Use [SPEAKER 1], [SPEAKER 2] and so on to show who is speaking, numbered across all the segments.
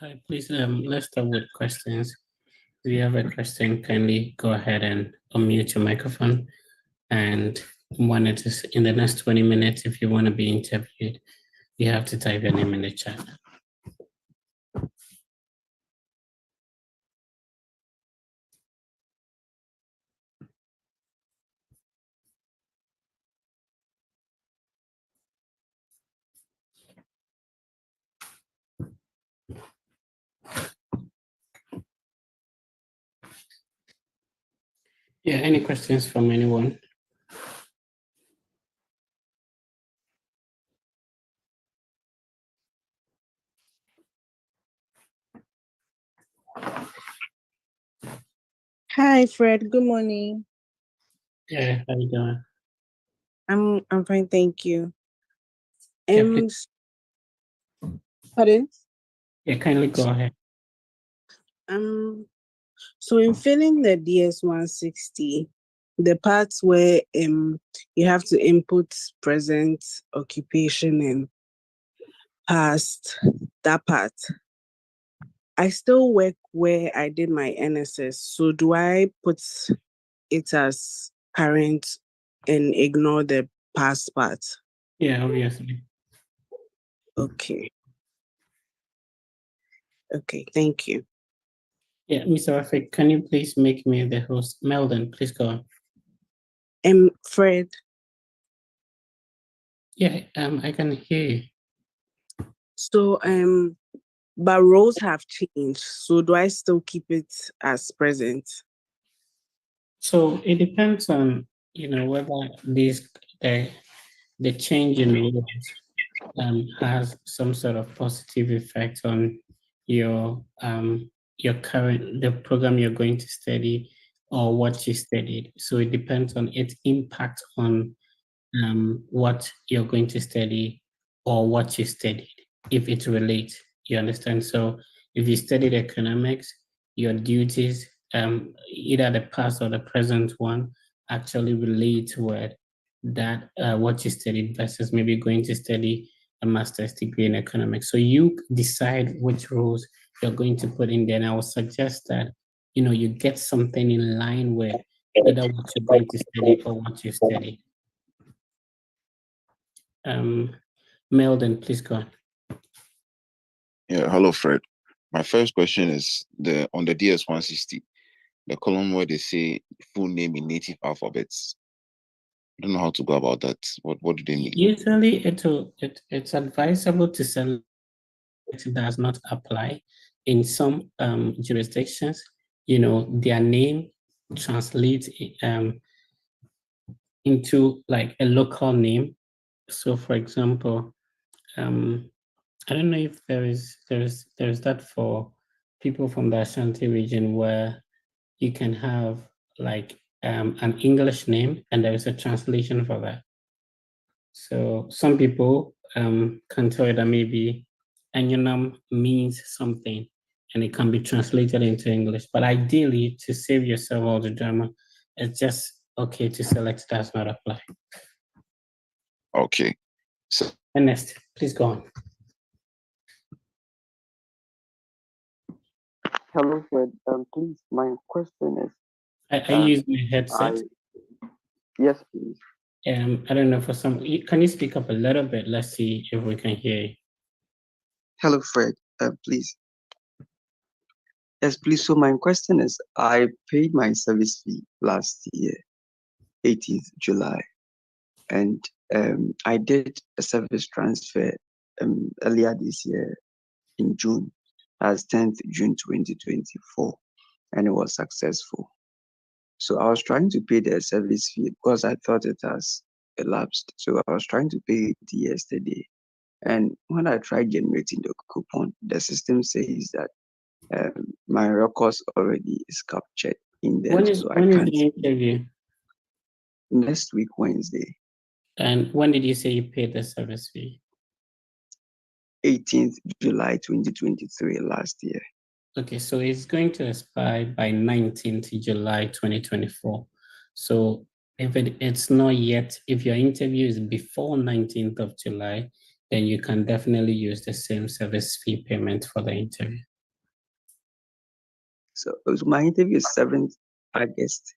[SPEAKER 1] Hi, please, let's start with questions. If you have a question, kindly go ahead and unmute your microphone. And when it is in the next 20 minutes, if you want to be interviewed, you have to type your name in the chat. Yeah, any questions from anyone?
[SPEAKER 2] Hi, Fred. Good morning.
[SPEAKER 1] Yeah, how you doing?
[SPEAKER 2] I'm fine, thank you.
[SPEAKER 1] Yeah, please.
[SPEAKER 2] Pardon?
[SPEAKER 1] Yeah, kindly go ahead.
[SPEAKER 2] So in filling the DS-160, the parts where you have to input present, occupation, and past, that part, I still work where I did my NSS. So do I put it as current and ignore the past part?
[SPEAKER 1] Yeah, obviously.
[SPEAKER 2] Okay. Okay, thank you.
[SPEAKER 1] Yeah, Mr. Rafik, can you please make me the host? Meldon, please go on.
[SPEAKER 2] Fred.
[SPEAKER 1] Yeah, I can hear you.
[SPEAKER 2] So but roles have changed. So do I still keep it as present?
[SPEAKER 1] So it depends on, whether the change in roles has some sort of positive effect on your the program you're going to study or what you studied. So it depends on its impact on what you're going to study or what you studied, if it relates, you understand? So if you studied economics, your duties, either the past or the present one, actually relate with that what you studied versus maybe going to study a master's degree in economics. So you decide which roles you're going to put in there. And I would suggest that, you get something in line with either what you're going to study or what you studied. Meldon, please go on.
[SPEAKER 3] Yeah, hello, Fred. My first question is on the DS-160, the column where they say full name in native alphabets. I don't know how to go about that. What do they mean?
[SPEAKER 1] Usually, it's advisable to select it does not apply. In some jurisdictions, their name translates into like a local name. So, for example, I don't know if there's that for people from the Ashanti region where you can have like an English name and there is a translation for that. So some people can tell you that maybe Anyanam means something and it can be translated into English. But ideally, to save yourself all the drama, it's just okay to select does not apply.
[SPEAKER 3] Okay. So
[SPEAKER 1] Ernest, please go on.
[SPEAKER 4] Hello, Fred. Please, my question is.
[SPEAKER 1] I use my headset.
[SPEAKER 4] Yes, please.
[SPEAKER 1] I don't know for some. Can you speak up a little bit? Let's see if we can hear you.
[SPEAKER 4] Hello, Fred. Please. Yes, please. So my question is, I paid my service fee last year, 18th July, and I did a service transfer earlier this year in June, as 10th June 2024, and it was successful. So I was trying to pay the service fee because I thought it has elapsed. So I was trying to pay it yesterday. And when I tried generating the coupon, the system says that my records already is captured in there.
[SPEAKER 1] When is
[SPEAKER 4] so
[SPEAKER 1] when
[SPEAKER 4] I
[SPEAKER 1] is
[SPEAKER 4] can't.
[SPEAKER 1] the interview?
[SPEAKER 4] Next week, Wednesday.
[SPEAKER 1] And when did you say you paid the service fee?
[SPEAKER 4] 18th July 2023, last year.
[SPEAKER 1] Okay, so it's going to expire by 19th July 2024. So if it's not yet, if your interview is before 19th of July, then you can definitely use the same service fee payment for the interview.
[SPEAKER 4] So my interview is 7th August.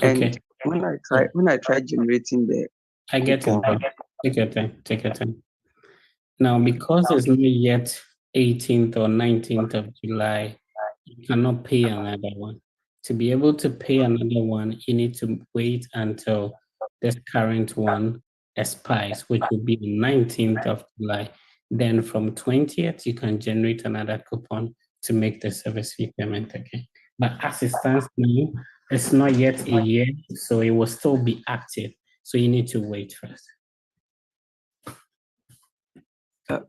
[SPEAKER 4] And
[SPEAKER 1] Okay,
[SPEAKER 4] when I tried generating the
[SPEAKER 1] I get it,
[SPEAKER 4] coupon,
[SPEAKER 1] bro. Take your time. Take your time. Now, because it's not yet 18th or 19th of July, you cannot pay another one. To be able to pay another one, you need to wait until this current one expires, which will be the 19th of July. Then from 20th, you can generate another coupon to make the service fee payment again. But as it stands now, it's not yet a year, so it will still be active. So you need to wait first.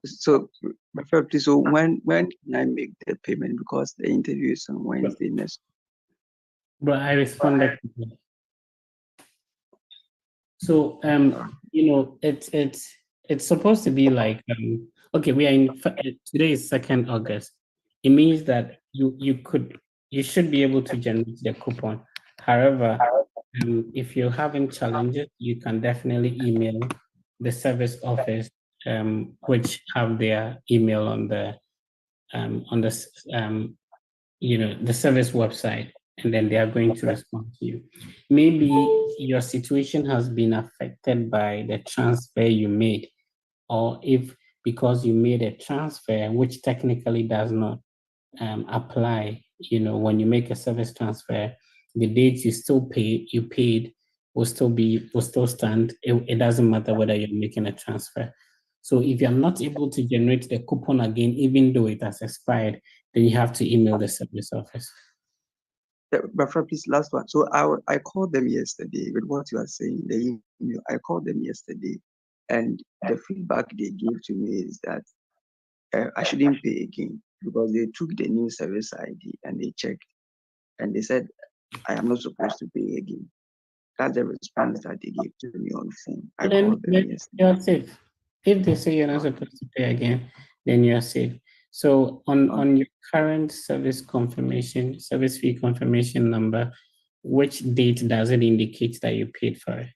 [SPEAKER 4] so my friend, please, so when can I make the payment? Because the interview is on Wednesday next.
[SPEAKER 1] But I responded to that. So it's supposed to be like okay, we are in today is 2nd August. It means that you should be able to generate the coupon. However, if you're having challenges, you can definitely email the service office, which have their email on the the service website, and then they are going to respond to you. Maybe your situation has been affected by the transfer you made, or if because you made a transfer which technically does not apply, when you make a service transfer, the dates you paid will still stand. It doesn't matter whether you're making a transfer. So if you're not able to generate the coupon again, even though it has expired, then you have to email the service office.
[SPEAKER 4] My friend, please, last one. So I called them yesterday with what you are saying. The email, I called them yesterday, and the feedback they gave to me is that I shouldn't pay again because they took the new service ID and they checked, and they said I am not supposed to pay again. That's the response that they gave to me on the phone. I called them yesterday.
[SPEAKER 1] You're safe. If they say you're not supposed to pay again, then you're safe. So on your current service fee confirmation number, which date does it indicate that you paid for it?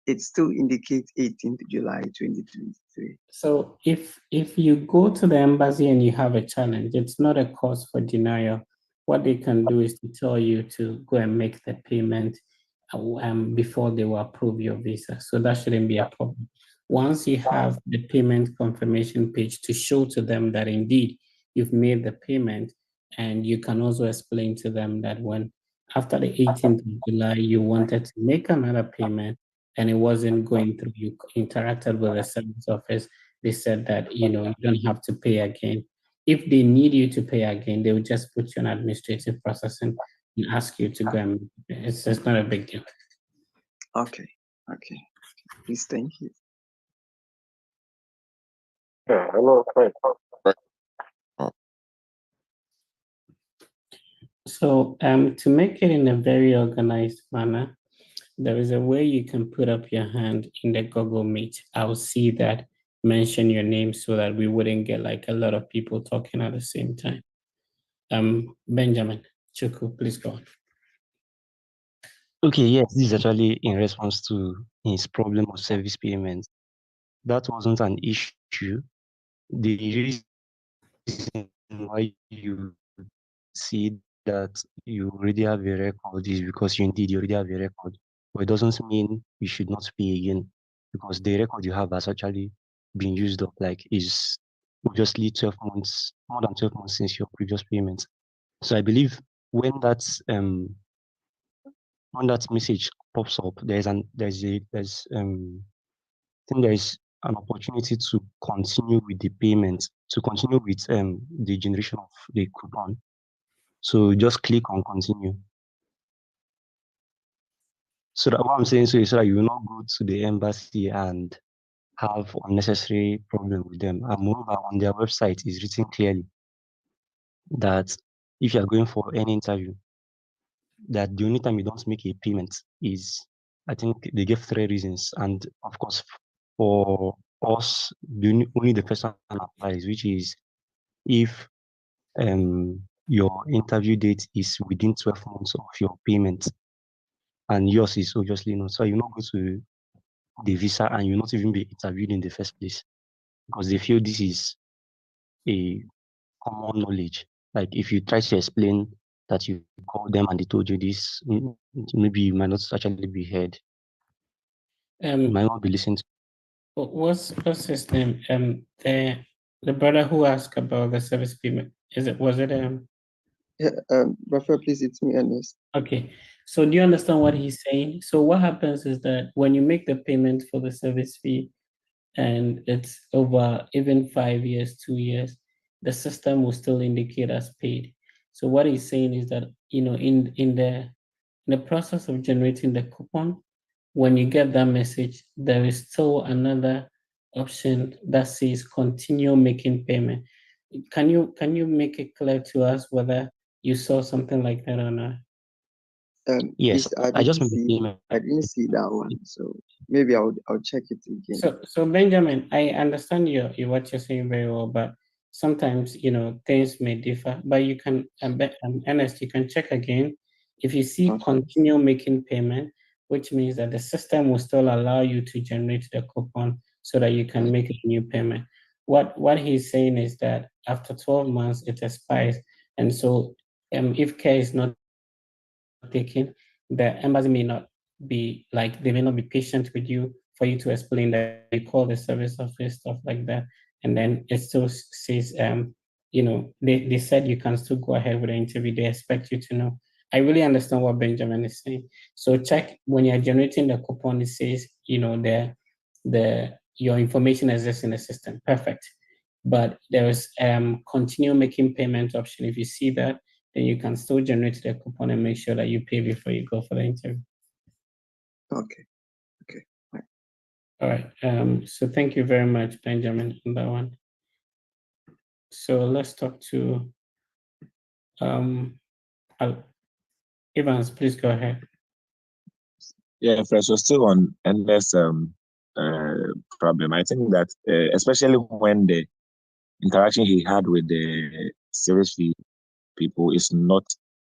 [SPEAKER 4] It still indicates 18th July 2023.
[SPEAKER 1] So if you go to the embassy and you have a challenge, it's not a cause for denial. What they can do is to tell you to go and make the payment before they will approve your visa. So that shouldn't be a problem. Once you have the payment confirmation page to show to them that indeed you've made the payment, and you can also explain to them that when after the 18th of July, you wanted to make another payment and it wasn't going through, you interacted with the service office, they said that, you don't have to pay again. If they need you to pay again, they will just put you on administrative processing and ask you to go and it's not a big deal.
[SPEAKER 4] Okay. Please, thank you.
[SPEAKER 3] Hello, Fred.
[SPEAKER 1] So to make it in a very organized manner, there is a way you can put up your hand in the Google Meet. I'll see that, mention your name so that we wouldn't get like a lot of people talking at the same time. Benjamin Chuku, please go on.
[SPEAKER 5] Okay, yes, this is actually in response to his problem of service payments. That wasn't an issue. The reason why you see that you already have a record is because you already have a record. But it doesn't mean you should not pay again because the record you have has actually been used up, like is obviously 12 months, more than 12 months since your previous payment. So I believe when that message pops up, there's an opportunity to continue with the payment, to continue with the generation of the coupon. So just click on continue. So that what I'm saying is so that you will not go to the embassy and have unnecessary problem with them. And moreover, on their website is written clearly that if you are going for any interview, that the only time you don't make a payment is, I think they gave 3 reasons. And of course, for us, only the first one applies, which is if your interview date is within 12 months of your payment, and yours is obviously not. So you not go to the visa and you not even be interviewed in the first place. because they feel this is a common knowledge. Like if you try to explain that you called them and they told you this, maybe you might not actually be heard. You might not be listened to.
[SPEAKER 1] What's his name? The brother who asked about the service payment. Was it
[SPEAKER 4] Yeah, Raphael, please, it's me, Ernest.
[SPEAKER 1] Okay, so do you understand what he's saying? So what happens is that when you make the payment for the service fee and it's over even 5 years, 2 years, the system will still indicate as paid. So what he's saying is that, in the process of generating the coupon, when you get that message, there is still another option that says continue making payment. Can you make it clear to us whether you saw something like that or not?
[SPEAKER 5] Yes,
[SPEAKER 4] Please, I
[SPEAKER 5] I just
[SPEAKER 4] didn't
[SPEAKER 5] made the
[SPEAKER 4] see
[SPEAKER 5] payment.
[SPEAKER 4] I didn't see that one, so maybe I'll check it again.
[SPEAKER 1] So Benjamin, I understand what you're saying very well, but sometimes things may differ. But you can, Ernest, you can check again. If you see
[SPEAKER 4] Okay.
[SPEAKER 1] continue making payment, which means that the system will still allow you to generate the coupon so that you can make a new payment. What he's saying is that after 12 months it expires, and so if care is not taken, the embassy may not be like, they may not be patient with you for you to explain that you call the service office, stuff like that. And then it still says, they said you can still go ahead with the interview. They expect you to know. I really understand what Benjamin is saying. So check when you're generating the coupon, it says, your information exists in the system. Perfect. But there is continue making payment option. If you see that, then you can still generate the coupon and make sure that you pay before you go for the interview.
[SPEAKER 4] Okay. Right.
[SPEAKER 1] All right. So thank you very much, Benjamin, on that one. So let's talk to Evans. Please go ahead.
[SPEAKER 6] Yeah, first, so still on endless problem. I think that especially when the interaction he had with the service fee people is not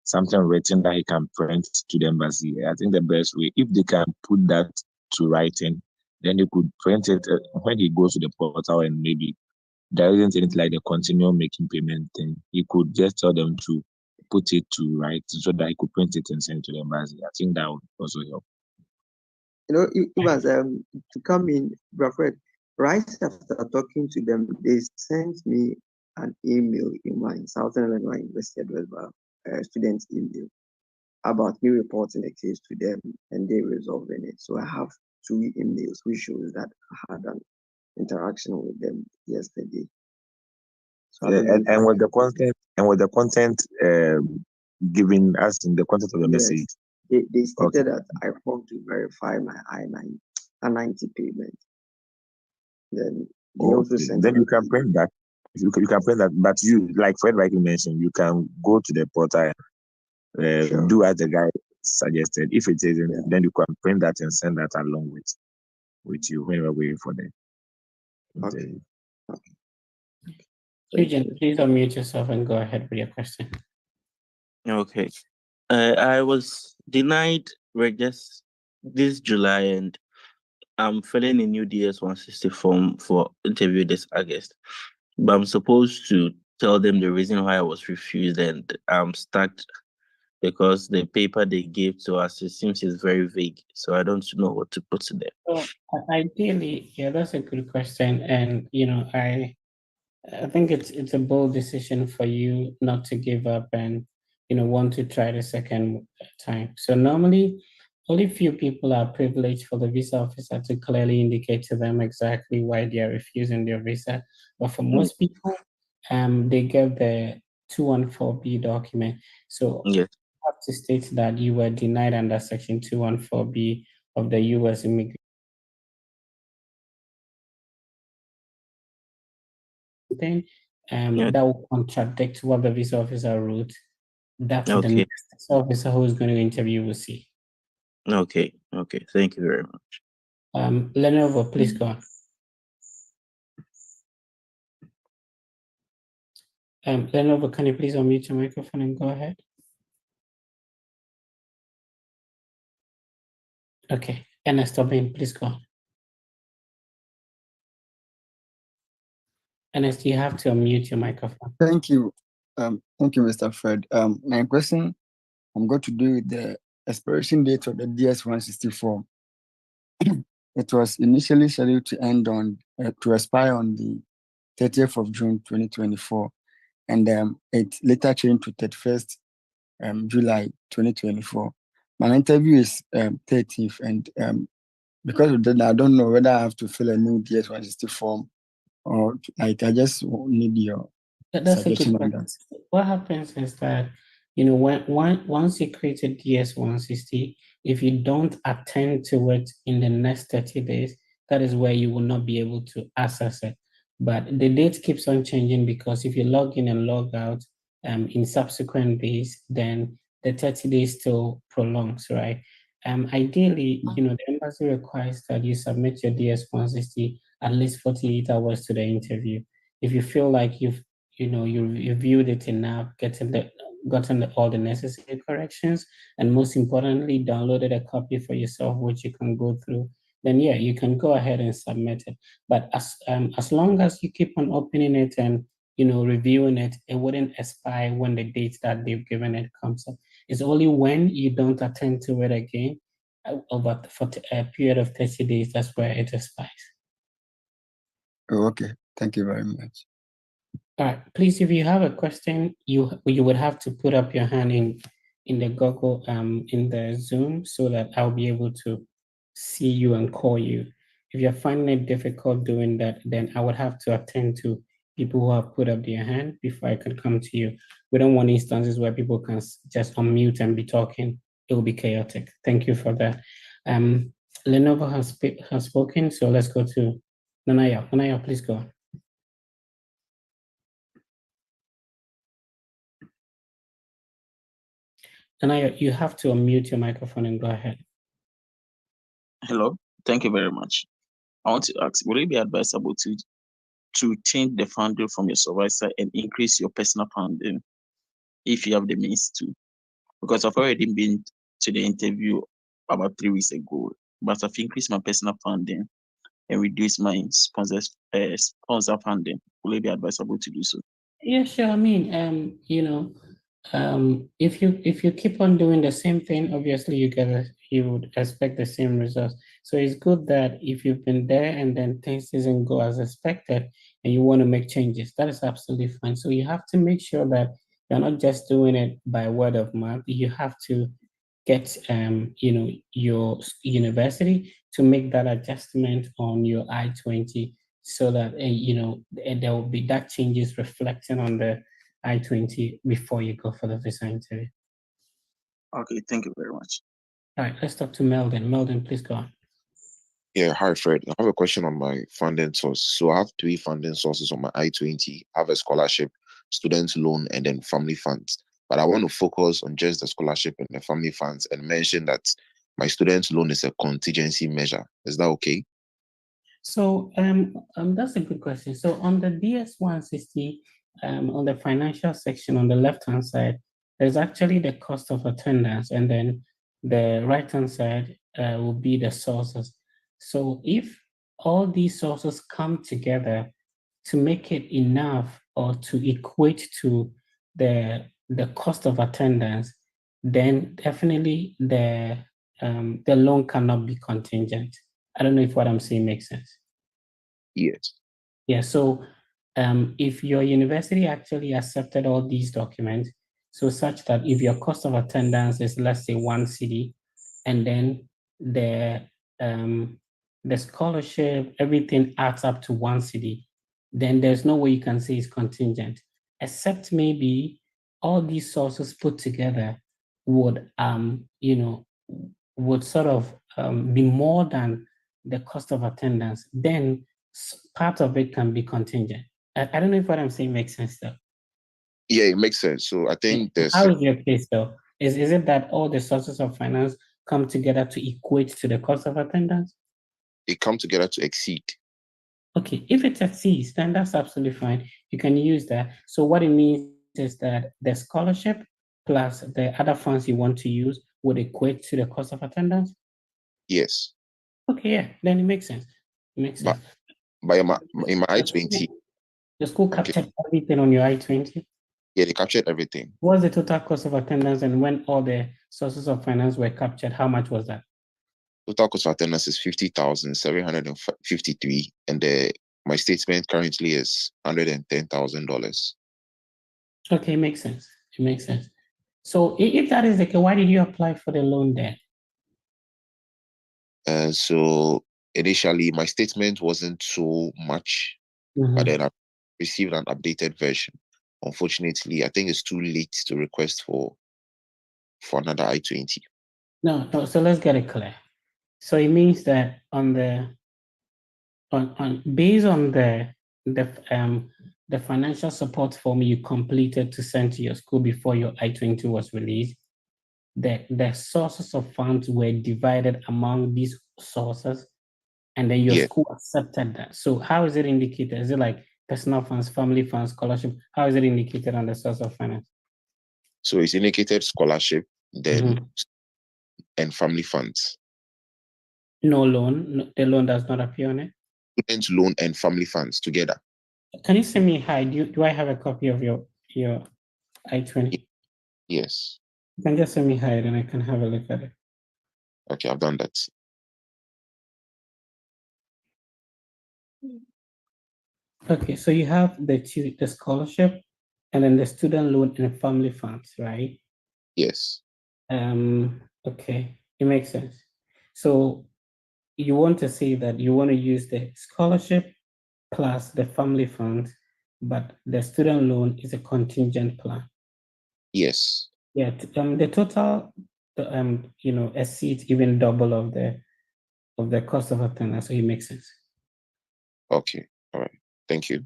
[SPEAKER 6] something written that he can print to the embassy. I think the best way, if they can put that to writing, then they could print it when he goes to the portal, and maybe there isn't anything like the continual making payment thing. He could just tell them to put it to write so that he could print it and send it to the embassy. I think that would also help.
[SPEAKER 4] It was to come in, Raphael, right after talking to them, they sent me an email in my Southern Illinois University student email about me reporting the case to them and they resolving it. So I have 2 emails which shows that I had an interaction with them yesterday. So
[SPEAKER 6] and with the content given us in the content of the message.
[SPEAKER 4] They stated that I want to verify my I-90 payment. Then they also sent.
[SPEAKER 6] Then you can print that. You can print that, but you, like Fred rightly mentioned, you can go to the portal, sure, do as the guy suggested. If it isn't, then you can print that and send that along with you when you're waiting for the interview.
[SPEAKER 4] Okay.
[SPEAKER 1] Eugene, please unmute yourself and go ahead with your question.
[SPEAKER 7] Okay. I was denied regis this July, and I'm filling a new DS-160 form for interview this August. But I'm supposed to tell them the reason why I was refused, and I'm stuck because the paper they gave to us, it seems it's very vague. So I don't know what to put in there.
[SPEAKER 1] So ideally, yeah, that's a good question. And I think it's a bold decision for you not to give up and want to try the second time. So normally, only few people are privileged for the visa officer to clearly indicate to them exactly why they are refusing their visa. But for most people, they get the 214B document. So
[SPEAKER 7] Yes.
[SPEAKER 1] you have to state that you were denied under Section 214B of the U.S. Immigration. That will contradict what the visa officer wrote. That the next officer who is going to interview will see.
[SPEAKER 7] Okay. Thank you very much.
[SPEAKER 1] Lenovo, please go on. Lenovo, can you please unmute your microphone and go ahead? Okay. Ernest Obin, please go on. Ernest, you have to unmute your microphone.
[SPEAKER 8] Thank you. Thank you, Mr. Fred. My question, I'm going to do with the expiration date of the DS-160 form. It was initially scheduled to end on to expire on the 30th of June 2024, and it later changed to 31st July 2024. My interview is 30th, and because of that, I don't know whether I have to fill a new DS-160 form or like I just need your
[SPEAKER 1] That's a good
[SPEAKER 8] suggestion on
[SPEAKER 1] question.
[SPEAKER 8] that.
[SPEAKER 1] What happens is that, once you create a DS-160, if you don't attend to it in the next 30 days, that is where you will not be able to access it. But the date keeps on changing because if you log in and log out in subsequent days, then the 30 days still prolongs, right? Ideally, the embassy requires that you submit your DS-160 at least 48 hours to the interview. If you feel like you viewed it enough, gotten all the necessary corrections, and most importantly, downloaded a copy for yourself, which you can go through, then yeah, you can go ahead and submit it. But as long as you keep on opening it and reviewing it, it wouldn't expire when the date that they've given it comes up. It's only when you don't attend to it again for a period of 30 days, that's where it expires.
[SPEAKER 8] Oh, okay. Thank you very much.
[SPEAKER 1] All right, please, if you have a question, you would have to put up your hand in the Google in the Zoom so that I'll be able to see you and call you. If you're finding it difficult doing that, then I would have to attend to people who have put up their hand before I could come to you. We don't want instances where people can just unmute and be talking. It will be chaotic. Thank you for that. Lenovo has spoken, so let's go to Nanaya. Nanaya, please go on. Nanaya, you have to unmute your microphone and go ahead.
[SPEAKER 7] Hello, thank you very much. I want to ask, would it be advisable to change the funding from your supervisor and increase your personal funding if you have the means to? Because I've already been to the interview about 3 weeks ago, but I've increased my personal funding and reduced my sponsor funding. Will it be advisable to do so?
[SPEAKER 1] Yeah, sure. I mean, if you keep on doing the same thing, obviously you would expect the same results. So it's good that if you've been there and then things doesn't go as expected and you want to make changes, that is absolutely fine. So you have to make sure that you're not just doing it by word of mouth. You have to get your university to make that adjustment on your I-20 so that there will be that changes reflecting on the I-20 before you go for the visa interview.
[SPEAKER 7] Okay, thank you very much.
[SPEAKER 1] All right, let's talk to Meldon. Meldon, please go on.
[SPEAKER 3] Yeah, hi Fred. I have a question on my funding source. So I have 3 funding sources on my I-20. I have a scholarship, student loan, and then family funds. But I want to focus on just the scholarship and the family funds and mention that my student loan is a contingency measure. Is that okay?
[SPEAKER 1] So that's a good question. So on the DS-160, on the financial section on the left-hand side, there's actually the cost of attendance, and then the right-hand side will be the sources. So if all these sources come together to make it enough or to equate to the cost of attendance, then definitely the loan cannot be contingent. I don't know if what I'm saying makes sense.
[SPEAKER 3] Yes.
[SPEAKER 1] Yeah, so if your university actually accepted all these documents, so such that if your cost of attendance is, let's say, 1 cedi, and then the scholarship, everything adds up to 1 cedi, then there's no way you can say it's contingent, except maybe all these sources put together would would sort of be more than the cost of attendance. Then part of it can be contingent. I don't know if what I'm saying makes sense though.
[SPEAKER 3] Yeah, it makes sense. So I think there's
[SPEAKER 1] How is your case though? Is it that all the sources of finance come together to equate to the cost of attendance?
[SPEAKER 3] it come together to exceed.
[SPEAKER 1] Okay, if it exceeds, then that's absolutely fine. You can use that. So what it means is that the scholarship plus the other funds you want to use would equate to the cost of attendance?
[SPEAKER 3] Yes.
[SPEAKER 1] Okay, yeah, then it makes sense. It makes sense.
[SPEAKER 3] But in my I-20,
[SPEAKER 1] The school
[SPEAKER 3] Okay.
[SPEAKER 1] captured everything on your I-20.
[SPEAKER 3] Yeah, they captured everything.
[SPEAKER 1] What's the total cost of attendance, and when all the sources of finance were captured, how much was that?
[SPEAKER 3] Total cost of attendance is 50,753, and my statement currently is $110,000.
[SPEAKER 1] Okay, makes sense. It makes sense. So if that is the case, why did you apply for the loan then?
[SPEAKER 3] So initially, my statement wasn't so much, but then I received an updated version. Unfortunately, I think it's too late to request for another I-20.
[SPEAKER 1] No, so let's get it clear. So it means that based on the financial support form you completed to send to your school before your I-20 was released, the sources of funds were divided among these sources, and then your
[SPEAKER 3] Yeah.
[SPEAKER 1] school accepted that. So how is it indicated? Is it like personal funds, family funds, scholarship? How is it indicated on the source of finance?
[SPEAKER 3] So it's indicated scholarship, then and family funds.
[SPEAKER 1] No loan. The loan does not appear on it.
[SPEAKER 3] Student loan and family funds together.
[SPEAKER 1] Can you send me hi? Do I have a copy of your I-20?
[SPEAKER 3] Yes.
[SPEAKER 1] You can just send me hi, then I can have a look at it.
[SPEAKER 3] Okay, I've done that.
[SPEAKER 1] Okay, so you have the scholarship, and then the student loan and family funds, right?
[SPEAKER 3] Yes.
[SPEAKER 1] Okay, it makes sense. So you want to say that you want to use the scholarship plus the family funds, but the student loan is a contingent plan.
[SPEAKER 3] Yes.
[SPEAKER 1] Yeah, the total, exceeds even double of the cost of attendance, so it makes sense.
[SPEAKER 3] Okay. All right. Thank you.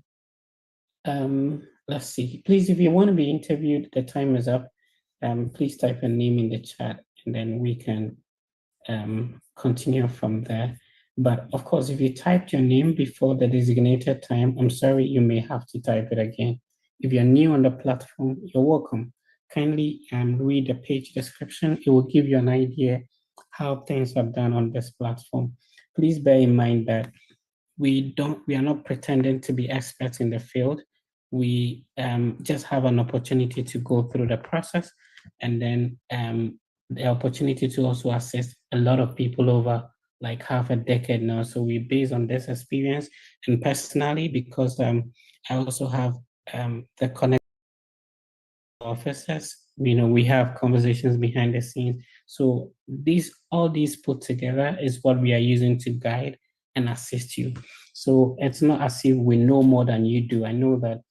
[SPEAKER 1] Let's see. Please, if you want to be interviewed, the time is up. Please type a name in the chat, and then we can continue from there. But of course, if you typed your name before the designated time, I'm sorry, you may have to type it again. If you're new on the platform, you're welcome. Kindly read the page description. It will give you an idea how things are done on this platform. Please bear in mind that we are not pretending to be experts in the field. We just have an opportunity to go through the process, and then the opportunity to also assist a lot of people over like half a decade now. So we based on this experience, and personally, because I also have the connect officers, we have conversations behind the scenes. So all these put together is what we are using to guide and assist you. So it's not as if we know more than you do. I know that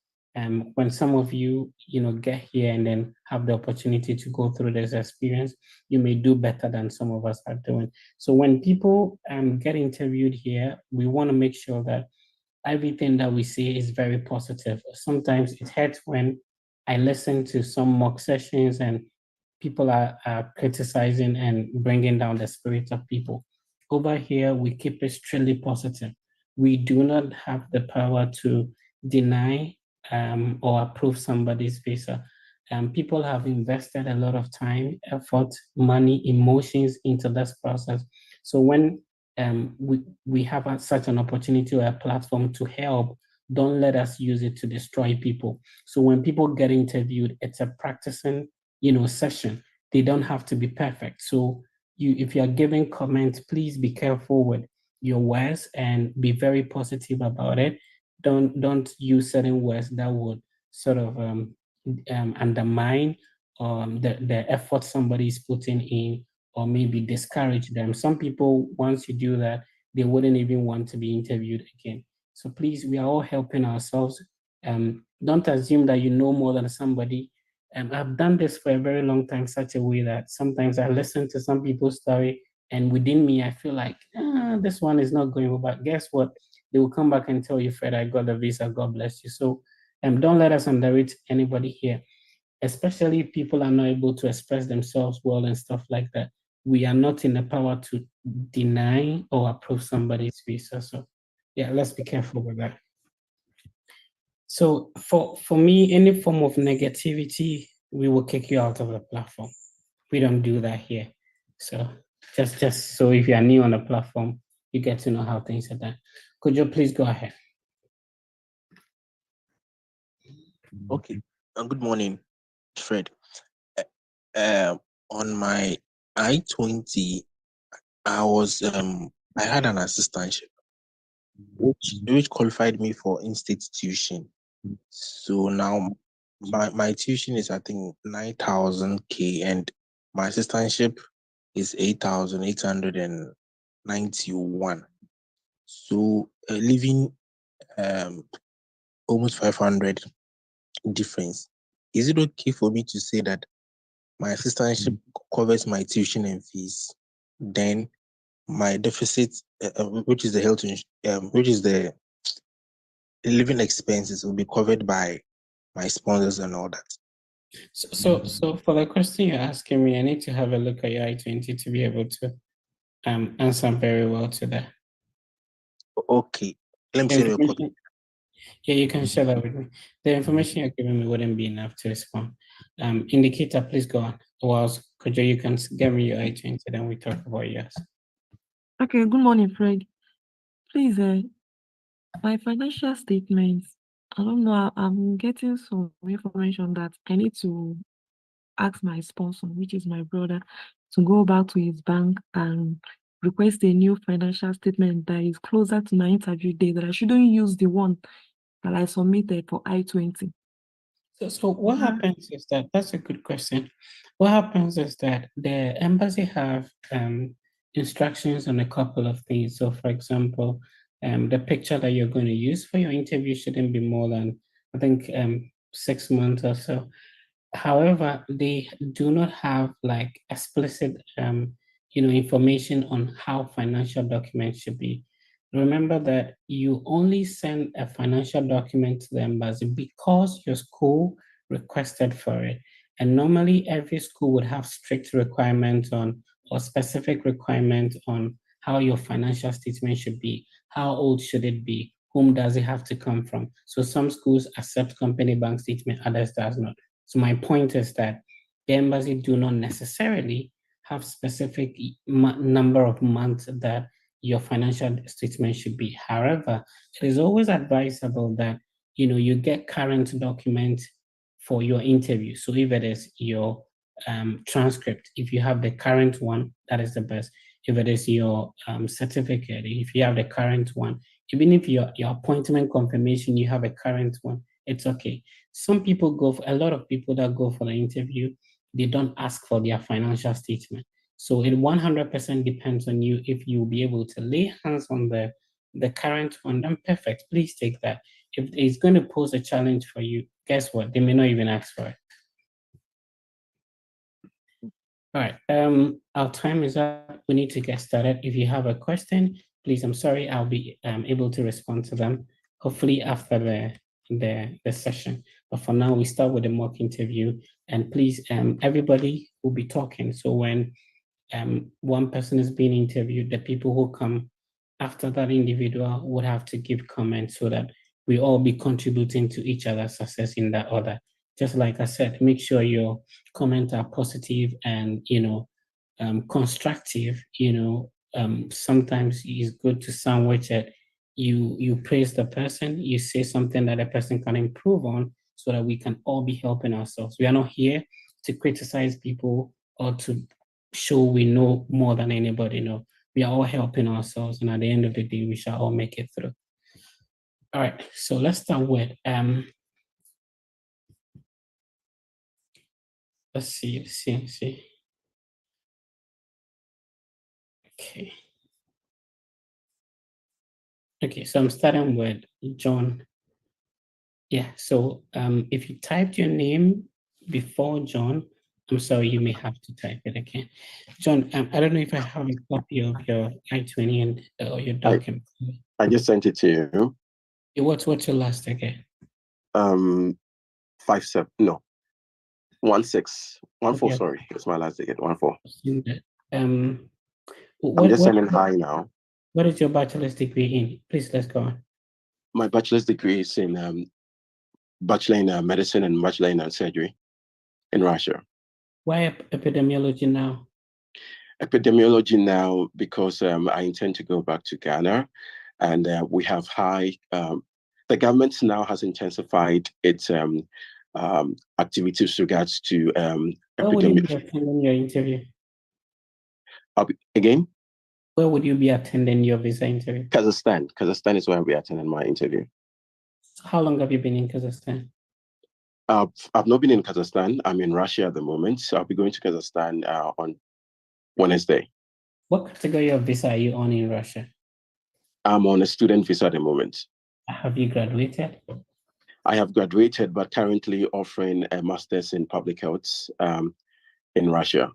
[SPEAKER 1] when some of you, get here and then have the opportunity to go through this experience, you may do better than some of us are doing. So when people get interviewed here, we want to make sure that everything that we say is very positive. Sometimes it hurts when I listen to some mock sessions and people are criticizing and bringing down the spirit of people. Over here, we keep it strictly positive. We do not have the power to deny or approve somebody's visa. People have invested a lot of time, effort, money, emotions into this process. So when we have such an opportunity or a platform to help, don't let us use it to destroy people. So when people get interviewed, it's a practicing, session. They don't have to be perfect. So if you are giving comments, please be careful with your words and be very positive about it. Don't use certain words that would sort of undermine the effort somebody is putting in, or maybe discourage them. Some people, once you do that, they wouldn't even want to be interviewed again. So please, we are all helping ourselves. Don't assume that you know more than somebody. I've done this for a very long time, such a way that sometimes I listen to some people's story, and within me, I feel like, this one is not going well. But guess what? They will come back and tell you, Fred, I got the visa. God bless you. So don't let us underrate anybody here, especially if people are not able to express themselves well and stuff like that. We are not in the power to deny or approve somebody's visa. So yeah, let's be careful with that. So for me, any form of negativity, we will kick you out of the platform. We don't do that here. So just so if you are new on the platform, you get to know how things are done. Could you please go ahead?
[SPEAKER 9] Okay. Good morning, Fred. On my I-20, I had an assistantship which qualified me for in-state tuition. So now my tuition is I think 9,000 K and my assistantship is 8,891. So leaving almost 500 difference. Is it okay for me to say that my assistantship covers my tuition and fees, then my deficit, which is the which is the living expenses, will be covered by my sponsors and all that?
[SPEAKER 1] So for the question you're asking me, I need to have a look at your I-20 to be able to answer very well to that.
[SPEAKER 9] Okay, let me
[SPEAKER 1] The
[SPEAKER 9] show you a copy.
[SPEAKER 1] information, yeah, you can share that with me. The information you're giving me wouldn't be enough to respond. Indicator, please go on. Whilst Kojo, you can give me your I-20, then we talk about yours.
[SPEAKER 10] Okay, good morning, Fred. Please, my financial statements, I don't know, I'm getting some information that I need to ask my sponsor, which is my brother, to go back to his bank and request a new financial statement that is closer to my interview date, that I shouldn't use the one that I submitted for I-20.
[SPEAKER 1] So what happens is that's a good question. What happens is that the embassy have instructions on a couple of things. So for example, the picture that you're going to use for your interview shouldn't be more than, I think, 6 months or so. However, they do not have like explicit information on how financial documents should be. Remember that you only send a financial document to the embassy because your school requested for it. And normally every school would have strict requirements on or specific requirements on how your financial statement should be. How old should it be? Whom does it have to come from? So some schools accept company bank statement, others does not. So my point is that the embassy do not necessarily have specific number of months that your financial statement should be. However, it is always advisable that you get current documents for your interview. So if it is your transcript, if you have the current one, that is the best. If it is your certificate, if you have the current one, even if your appointment confirmation, you have a current one, it's okay. Some people a lot of people that go for the interview, they don't ask for their financial statement. So it 100% depends on you. If you'll be able to lay hands on the current one, then perfect. Please take that. If it's going to pose a challenge for you, guess what? They may not even ask for it. All right. Our time is up. We need to get started. If you have a question, please, I'm sorry, I'll be able to respond to them, hopefully after the session. But for now, we start with the mock interview. And please, everybody will be talking. So when one person is being interviewed, the people who come after that individual would have to give comments so that we all be contributing to each other's success in that order. Just like I said, make sure your comments are positive and constructive. Sometimes it's good to sandwich it. You praise the person, you say something that the person can improve on, so that we can all be helping ourselves. We are not here to criticize people or to show we know more than anybody know. We are all helping ourselves, and at the end of the day, we shall all make it through. All right, so let's start with let's see. Okay, so I'm starting with John. Yeah, so if you typed your name before John, I'm sorry, you may have to type it again. John, I don't know if I have a copy of your I-20 and your document.
[SPEAKER 11] I just sent it to you.
[SPEAKER 1] What's your last again?
[SPEAKER 11] 57, no, 1614.
[SPEAKER 1] Okay.
[SPEAKER 11] Sorry, it's my last digit. 14.
[SPEAKER 1] I'm
[SPEAKER 11] just sending hi now.
[SPEAKER 1] What is your bachelor's degree in? Please, let's go on.
[SPEAKER 11] My bachelor's degree is in bachelor in medicine and bachelor in surgery in Russia.
[SPEAKER 1] Why epidemiology now?
[SPEAKER 11] Epidemiology now because I intend to go back to Ghana, and we have high The government now has intensified its activities with regards to
[SPEAKER 1] Where would you
[SPEAKER 11] epidemic.
[SPEAKER 1] be attending your interview?
[SPEAKER 11] Again,
[SPEAKER 1] Where would you be attending your visa interview?
[SPEAKER 11] Kazakhstan. Kazakhstan is where we attending my interview.
[SPEAKER 1] How long have you been in Kazakhstan?
[SPEAKER 11] I've not been in Kazakhstan. I'm in Russia at the moment. So I'll be going to Kazakhstan on Wednesday.
[SPEAKER 1] What category of visa are you on in Russia?
[SPEAKER 11] I'm on a student visa at the moment.
[SPEAKER 1] Have you graduated?
[SPEAKER 11] I have graduated, but currently offering a master's in public health in Russia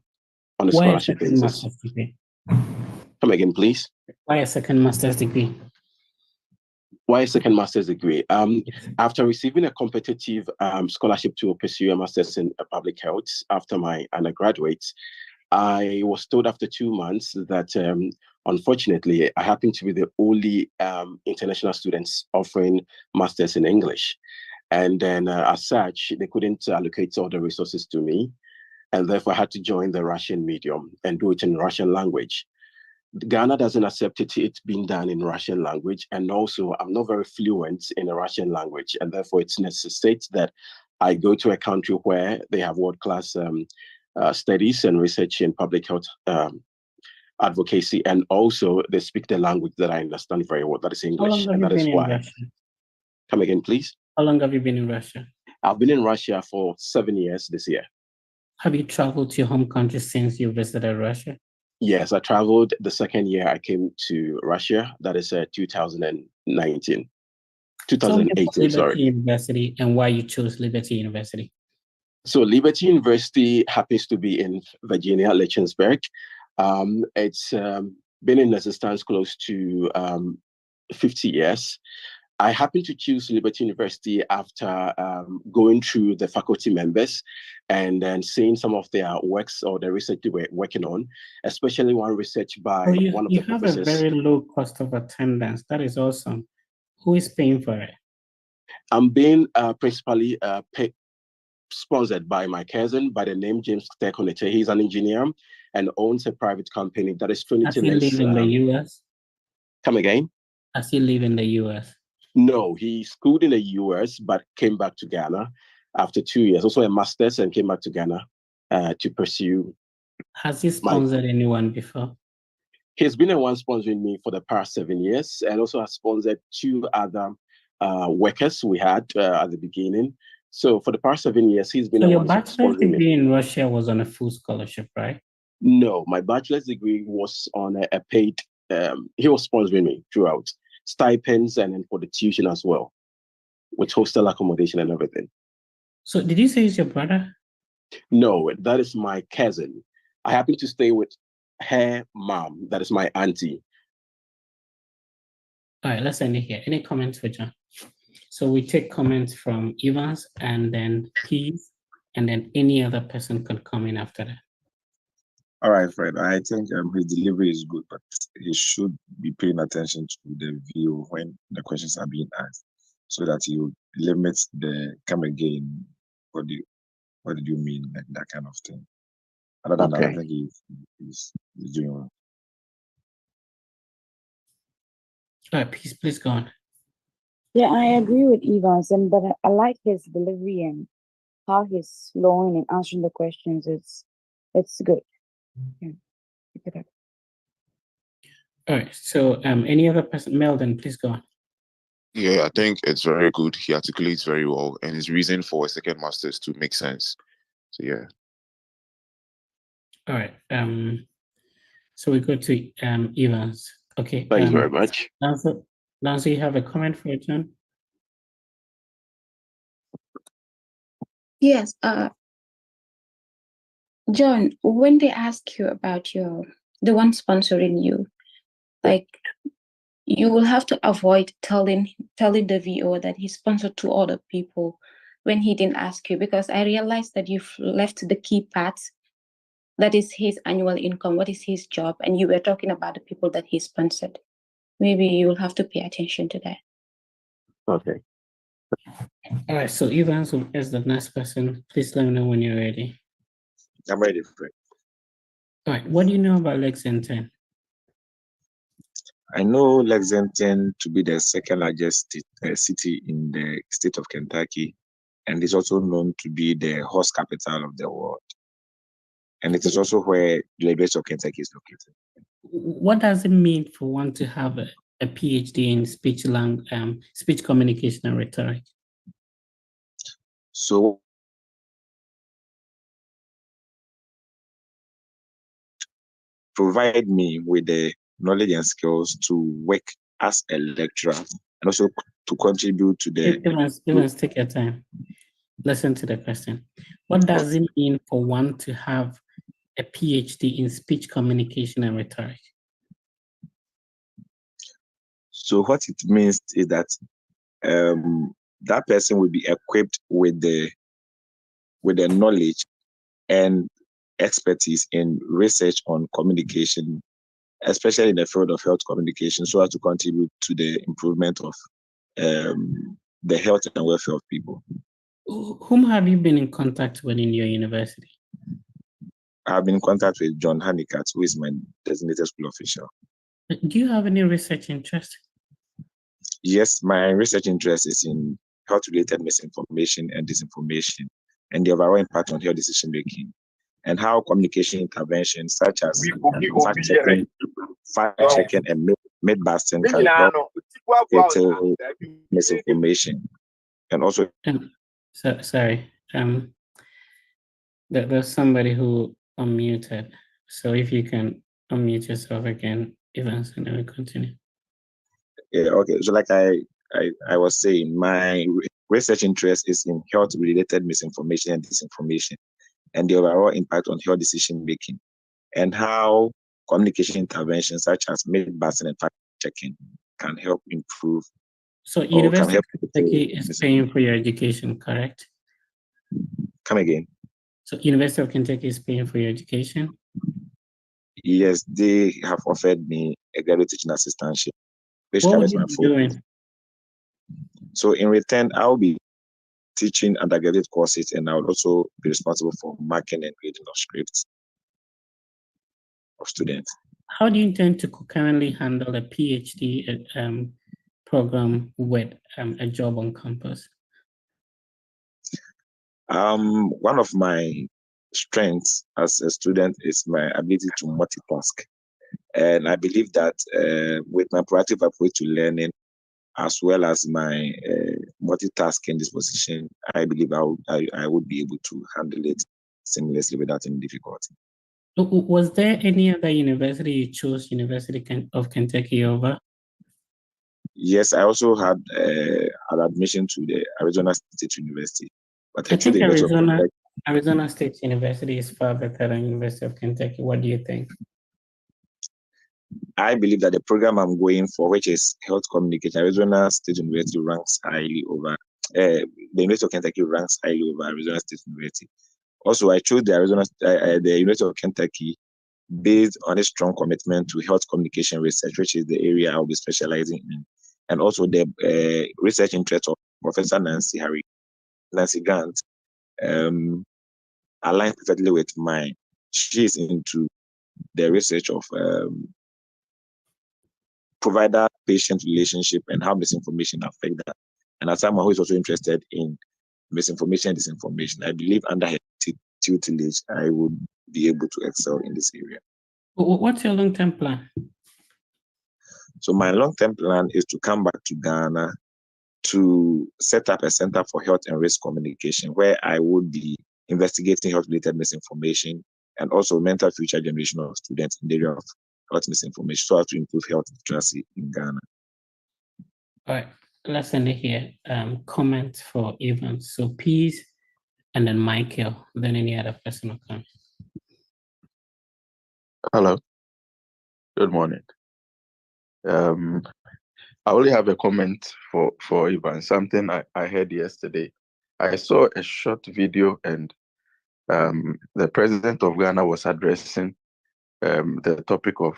[SPEAKER 11] on a scholarship basis.
[SPEAKER 1] Master's degree?
[SPEAKER 11] Come again, please.
[SPEAKER 1] Why a second master's degree?
[SPEAKER 11] Why a second master's degree? After receiving a competitive scholarship to pursue a master's in public health after my undergraduate, I was told after 2 months that unfortunately, I happened to be the only international students offering masters in English. And then as such, they couldn't allocate all the resources to me. And therefore I had to join the Russian medium and do it in Russian language. Ghana doesn't accept it being done in Russian language. And also I'm not very fluent in the Russian language. And therefore it necessitates that I go to a country where they have world-class studies and research in public health advocacy. And also they speak the language that I understand very well, that is English. And that is why. Come again, please.
[SPEAKER 1] How long have you been in Russia?
[SPEAKER 11] I've been in Russia for 7 years this year.
[SPEAKER 1] Have you traveled to your home country since you visited Russia?
[SPEAKER 11] Yes, I traveled the second year I came to Russia. That is 2019. 2018, sorry.
[SPEAKER 1] University and why you chose Liberty University?
[SPEAKER 11] So Liberty University happens to be in Virginia, Lynchburg. It's been in existence close to 50 years. I happened to choose Liberty University after going through the faculty members and then seeing some of their works or the research they were working on, especially one research by one of the professors.
[SPEAKER 1] You have a very low cost of attendance. That is awesome. Who is paying for it?
[SPEAKER 11] I'm being principally sponsored by my cousin by the name James Tekonete. He's an engineer and owns a private company that is Trinity.
[SPEAKER 1] Does he live in the US?
[SPEAKER 11] Come again?
[SPEAKER 1] Does he live in the US?
[SPEAKER 11] No, he schooled in the US, but came back to Ghana after 2 years, also a master's, and came back to Ghana to pursue.
[SPEAKER 1] Has he sponsored anyone before?
[SPEAKER 11] He's been the one sponsoring me for the past 7 years, and also has sponsored 2 other workers we had at the beginning. So for the past 7 years, he's been the one sponsoring me.
[SPEAKER 1] Your bachelor's degree in Russia was on a full scholarship, right?
[SPEAKER 11] No, my bachelor's degree was on a paid, he was sponsoring me throughout. Stipends and then for the tuition as well, with hostel accommodation and everything.
[SPEAKER 1] So did you say it's your brother?
[SPEAKER 11] No, that is my cousin. I happen to stay with her mom. That is my auntie.
[SPEAKER 1] All right, let's end it here. Any comments for John? So we take comments from Evans and then Peace, and then any other person can come in after that.
[SPEAKER 6] All right, Fred. I think his delivery is good, but he should be paying attention to the view when the questions are being asked, so that you limit the come again. What did you mean? Like that kind of thing. Other than that, I think he's doing well.
[SPEAKER 1] All right, Peace, please go on.
[SPEAKER 12] Yeah, I agree with Evans, but I like his delivery and how he's flowing and answering the questions. It's good. Yeah.
[SPEAKER 1] All right, so any other person? Melvin, please go on.
[SPEAKER 3] Yeah, I think it's very good. He articulates very well, and his reason for a second master's to make sense. So yeah.
[SPEAKER 1] All right. So we go to Evans. Okay.
[SPEAKER 11] Thank you very much.
[SPEAKER 1] Nancy, you have a comment for John?
[SPEAKER 13] Yes. John, when they ask you about the one sponsoring you, like you will have to avoid telling the VO that he sponsored 2 other people when he didn't ask you, because I realized that you've left the key parts. That is his annual income, what is his job, and you were talking about the people that he sponsored. Maybe you will have to pay attention to that.
[SPEAKER 11] Okay.
[SPEAKER 1] All right, so Evans is the next person. Please let me know when you're ready.
[SPEAKER 6] I'm ready, Fred.
[SPEAKER 1] All right, what do you know about Lexington?
[SPEAKER 6] I know Lexington to be the second largest city in the state of Kentucky, and is also known to be the horse capital of the world. And it is also where the University of Kentucky is located.
[SPEAKER 1] What does it mean for one to have a PhD in speech communication and rhetoric?
[SPEAKER 6] So provide me with the knowledge and skills to work as a lecturer and also to contribute to the...
[SPEAKER 1] Evans, take your time. Listen to the question. What does it mean for one to have a PhD in speech communication and rhetoric?
[SPEAKER 6] So what it means is that that person will be equipped with the knowledge and expertise in research on communication, especially in the field of health communication, so as to contribute to the improvement of the health and welfare of people.
[SPEAKER 1] Whom have you been in contact with in your university?
[SPEAKER 6] I've been in contact with John Honeycutt, who is my designated school official.
[SPEAKER 1] Do you have any research interest?
[SPEAKER 6] Yes, my research interest is in health-related misinformation and disinformation, and the overall impact on health decision-making, and how communication interventions such as fact-checking and myth-busting can help curtail misinformation. And also...
[SPEAKER 1] Sorry, there's somebody who unmuted. So if you can unmute yourself again, Evans, and then we continue.
[SPEAKER 6] Yeah, okay. So like I was saying, my research interest is in health-related misinformation and disinformation, and the overall impact on health decision-making, and how communication interventions such as myth-busting and fact-checking can help improve.
[SPEAKER 1] So University of Kentucky is paying for your education, correct?
[SPEAKER 6] Come again.
[SPEAKER 1] So University of Kentucky is paying for your education?
[SPEAKER 6] Yes, they have offered me a graduate teaching assistantship, which
[SPEAKER 1] what
[SPEAKER 6] covers
[SPEAKER 1] would
[SPEAKER 6] my
[SPEAKER 1] you be doing?
[SPEAKER 6] So in return, I'll be teaching undergraduate courses, and I'll also be responsible for marking and grading of scripts of students.
[SPEAKER 1] How do you intend to concurrently handle a PhD program with a job on campus?
[SPEAKER 6] One of my strengths as a student is my ability to multitask. And I believe that with my proactive approach to learning, as well as my multitasking disposition, I believe I would be able to handle it seamlessly without any difficulty.
[SPEAKER 1] Was there any other university you chose, University of Kentucky over?
[SPEAKER 6] Yes, I also had an admission to the Arizona State University. But
[SPEAKER 1] I think Arizona State University is far better than University of Kentucky. What do you think?
[SPEAKER 6] I believe that the program I'm going for, which is health communication, Arizona State University ranks highly over, the University of Kentucky ranks highly over Arizona State University. Also, I chose the University of Kentucky based on a strong commitment to health communication research, which is the area I'll be specializing in. And also the research interest of Professor Nancy Grant aligns perfectly with mine. She is into the research of provider-patient relationship and how misinformation affect that. And as someone who is also interested in misinformation and disinformation, I believe under her tutelage, I would be able to excel in this area.
[SPEAKER 1] What's your long-term plan?
[SPEAKER 6] So my long-term plan is to come back to Ghana to set up a center for health and risk communication, where I would be investigating health-related misinformation and also mental future generation of students in the area of health misinformation, so as to improve health literacy in Ghana.
[SPEAKER 1] All right, let's end it here. Comment for Evans. So Peace, and then Michael, then any other person will come.
[SPEAKER 14] Hello. Good morning. I only have a comment for Ivan, something I heard yesterday. I saw a short video, and the president of Ghana was addressing the topic of,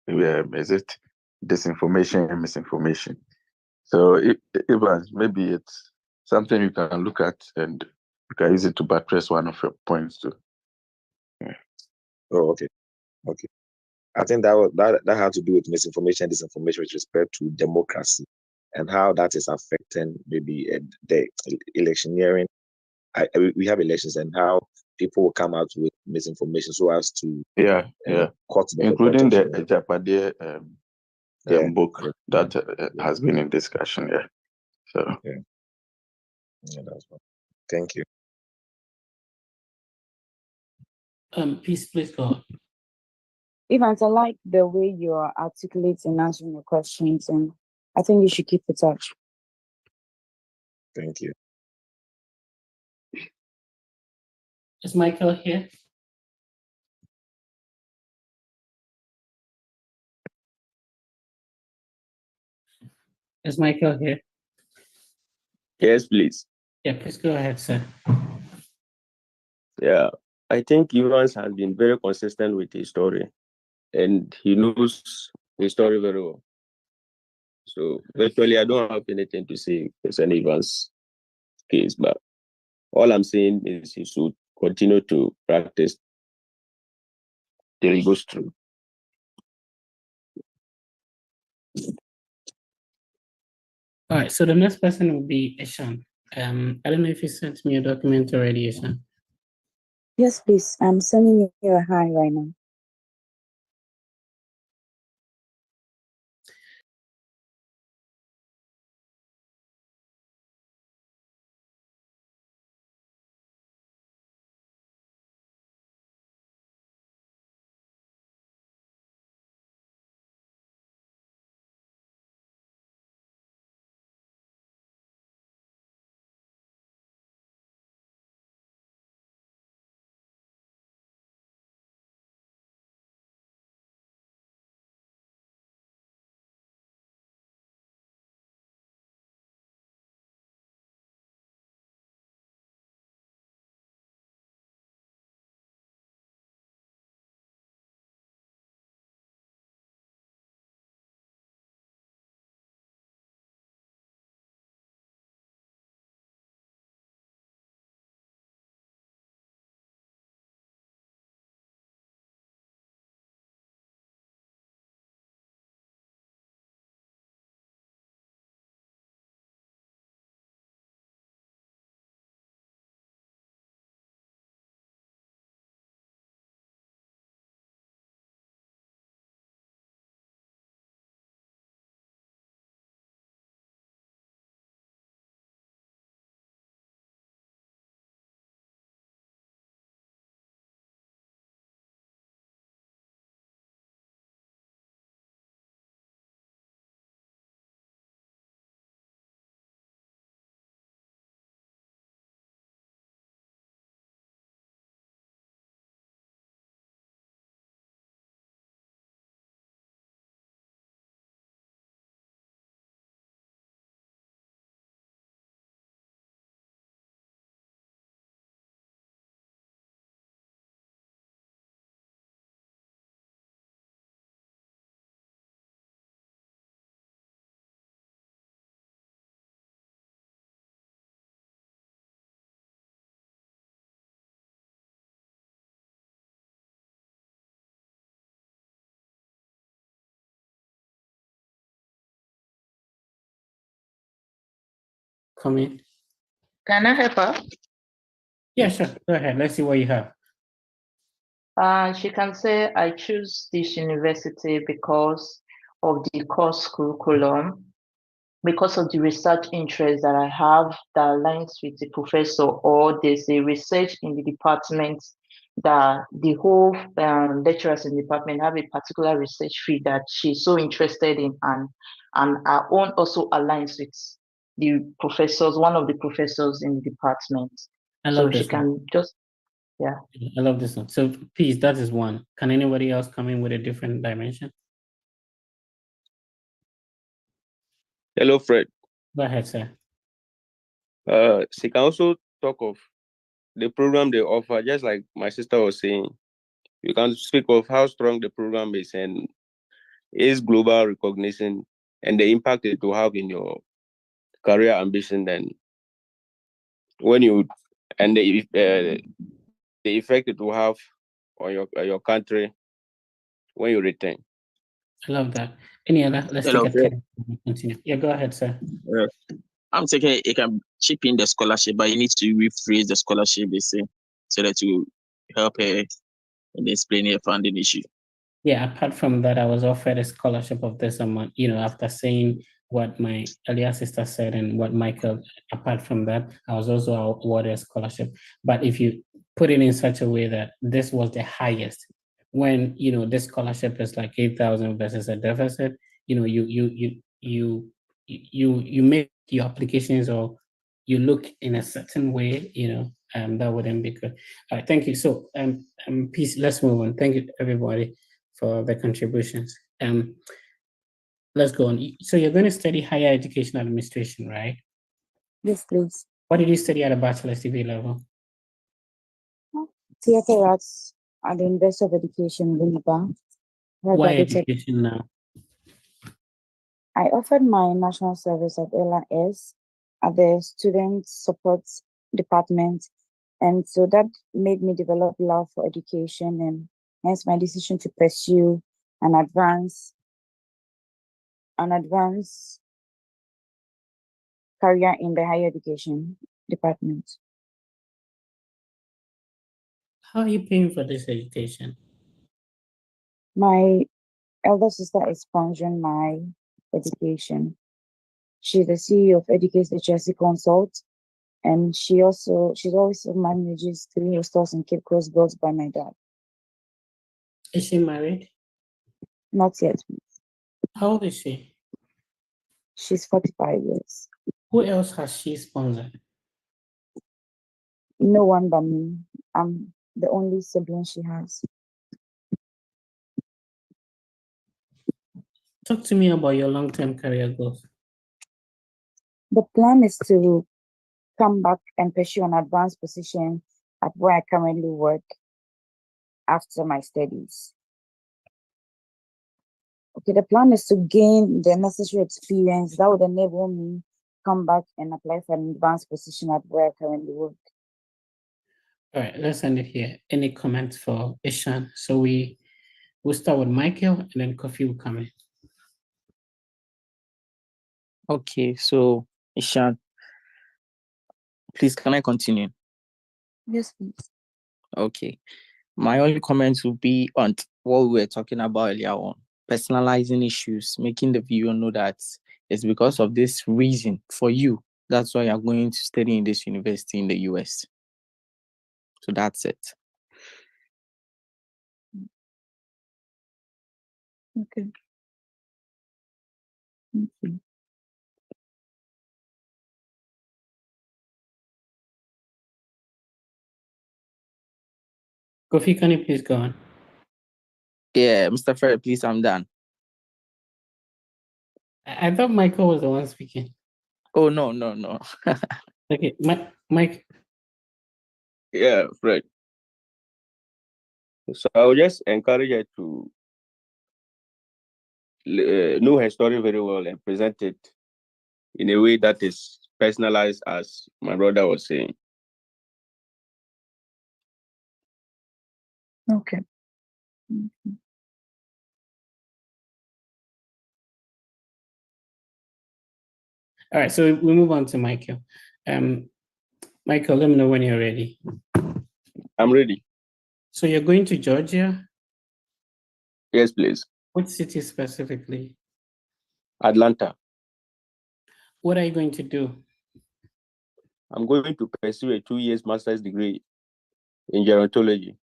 [SPEAKER 14] is it disinformation and misinformation? So Ivan, maybe it's something you can look at and you can use it to buttress one of your points too.
[SPEAKER 6] Oh, okay. I think that had to do with misinformation, disinformation with respect to democracy, and how that is affecting maybe the electioneering. We have elections, and how people will come out with misinformation so as to cut the
[SPEAKER 14] including the
[SPEAKER 6] budget.
[SPEAKER 14] Ejapade book that has been in discussion. Yeah. So.
[SPEAKER 6] Yeah, that's one. Thank you.
[SPEAKER 1] Please go on.
[SPEAKER 12] Evans, I like the way you are articulating and answering your questions, and I think you should keep it up.
[SPEAKER 6] Thank you.
[SPEAKER 1] Is Michael here? Is Michael here?
[SPEAKER 15] Yes, please.
[SPEAKER 1] Yeah, please go ahead, sir.
[SPEAKER 15] Yeah, I think Evans has been very consistent with his story, and he knows his story very well. So virtually, I don't have anything to say concerning Evans' case, but all I'm saying is he should continue to practice till he goes through.
[SPEAKER 1] All right, so the next person will be Eshan. I don't know if you sent me a document already, Eshan.
[SPEAKER 12] Yes, please. I'm sending you a hi right now.
[SPEAKER 1] Come in.
[SPEAKER 16] Can I help her?
[SPEAKER 1] Yeah, sure. Go ahead. Let's see what you have.
[SPEAKER 16] She can say, I choose this university because of the course curriculum, because of the research interest that I have that aligns with the professor, or there's a research in the department that the whole lecturers in the department have a particular research field that she's so interested in, and our own also aligns with the professors, one of the professors in the department.
[SPEAKER 1] I love
[SPEAKER 16] So she
[SPEAKER 1] this one.
[SPEAKER 16] can just, yeah.
[SPEAKER 1] I love this one. So, peace, that is one. Can anybody else come in with a different dimension?
[SPEAKER 15] Hello, Fred.
[SPEAKER 1] Go ahead, sir.
[SPEAKER 15] She can also talk of the program they offer, just like my sister was saying. You can speak of how strong the program is and its global recognition and the impact it will have in your career ambition. Then, when you and the effect it will have on your country when you return.
[SPEAKER 1] I love that. Any other? Let's
[SPEAKER 17] Hello,
[SPEAKER 1] take a
[SPEAKER 17] Fred.
[SPEAKER 1] continue. Yeah, go ahead, sir.
[SPEAKER 17] I'm thinking it can chip in the scholarship, but you need to rephrase the scholarship, they say, so that you help her in explaining a funding issue.
[SPEAKER 1] Yeah, apart from that, I was offered a scholarship of this amount, after saying what my earlier sister said and what Michael, apart from that, I was also awarded a scholarship. But if you put it in such a way that this was the highest, when, this scholarship is like 8,000 versus a deficit, you make your applications, or you look in a certain way, that wouldn't be good. All right, thank you. So, peace, let's move on. Thank you, everybody, for the contributions. Let's go on. So you're going to study higher education administration, right?
[SPEAKER 12] Yes, please.
[SPEAKER 1] What did you study at a bachelor's degree level?
[SPEAKER 12] Theatre arts at the University of Education, Winneba.
[SPEAKER 1] Why education now?
[SPEAKER 12] I offered my national service at LRS at the Student Support Department, and so that made me develop love for education, and hence my decision to pursue an advanced career in the higher education department.
[SPEAKER 1] How are you paying for this education?
[SPEAKER 12] My elder sister is sponsoring my education. She's the CEO of Educate HSC Consult, and she's also manages 3 stores in Cape Coast built by my dad.
[SPEAKER 1] Is she married?
[SPEAKER 12] Not yet.
[SPEAKER 1] How old is she?
[SPEAKER 12] She's 45 years.
[SPEAKER 1] Who else has she sponsored?
[SPEAKER 12] No one but me. I'm the only sibling she has.
[SPEAKER 1] Talk to me about your long-term career goals.
[SPEAKER 12] The plan is to come back and pursue an advanced position at where I currently work after my studies. Okay, the plan is to gain the necessary experience that would enable me come back and apply for an advanced position at where I currently work.
[SPEAKER 1] All right, let's end it here. Any comments for Ishan? So we'll start with Michael, and then Kofi will come in.
[SPEAKER 18] Okay, so Ishan, please, can I continue?
[SPEAKER 12] Yes, please.
[SPEAKER 18] Okay. My only comments will be on what we were talking about earlier on, personalizing issues, making the viewer know that it's because of this reason for you. That's why you're going to study in this university in the US. So that's it.
[SPEAKER 12] Okay. Thank you.
[SPEAKER 1] Kofi, can you please go on?
[SPEAKER 18] Yeah, Mr. Fred, please, I'm done.
[SPEAKER 1] I thought Michael was the one speaking.
[SPEAKER 18] Oh, no.
[SPEAKER 1] Okay, Mike.
[SPEAKER 15] Yeah, Fred. So I would just encourage her to know her story very well and present it in a way that is personalized, as my brother was saying.
[SPEAKER 12] Okay.
[SPEAKER 1] All right, so we move on to Michael. Michael, let me know when you're ready.
[SPEAKER 15] I'm ready.
[SPEAKER 1] So you're going to Georgia?
[SPEAKER 15] Yes, please.
[SPEAKER 1] What city specifically?
[SPEAKER 15] Atlanta.
[SPEAKER 1] What are you going to do?
[SPEAKER 15] I'm going to pursue a 2-year master's degree in gerontology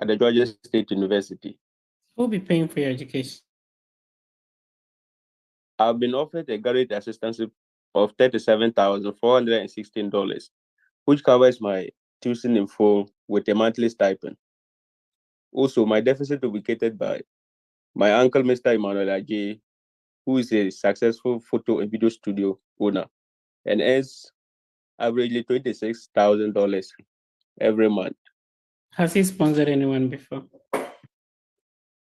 [SPEAKER 15] at the Georgia State University.
[SPEAKER 1] Who will be paying for your education?
[SPEAKER 15] I've been offered a graduate assistantship of $37,416, which covers my tuition in full with a monthly stipend. Also, my deficit will be catered by my uncle, Mr. Emmanuel Ajay, who is a successful photo and video studio owner and earns averagely $26,000 every month.
[SPEAKER 1] Has he sponsored anyone before?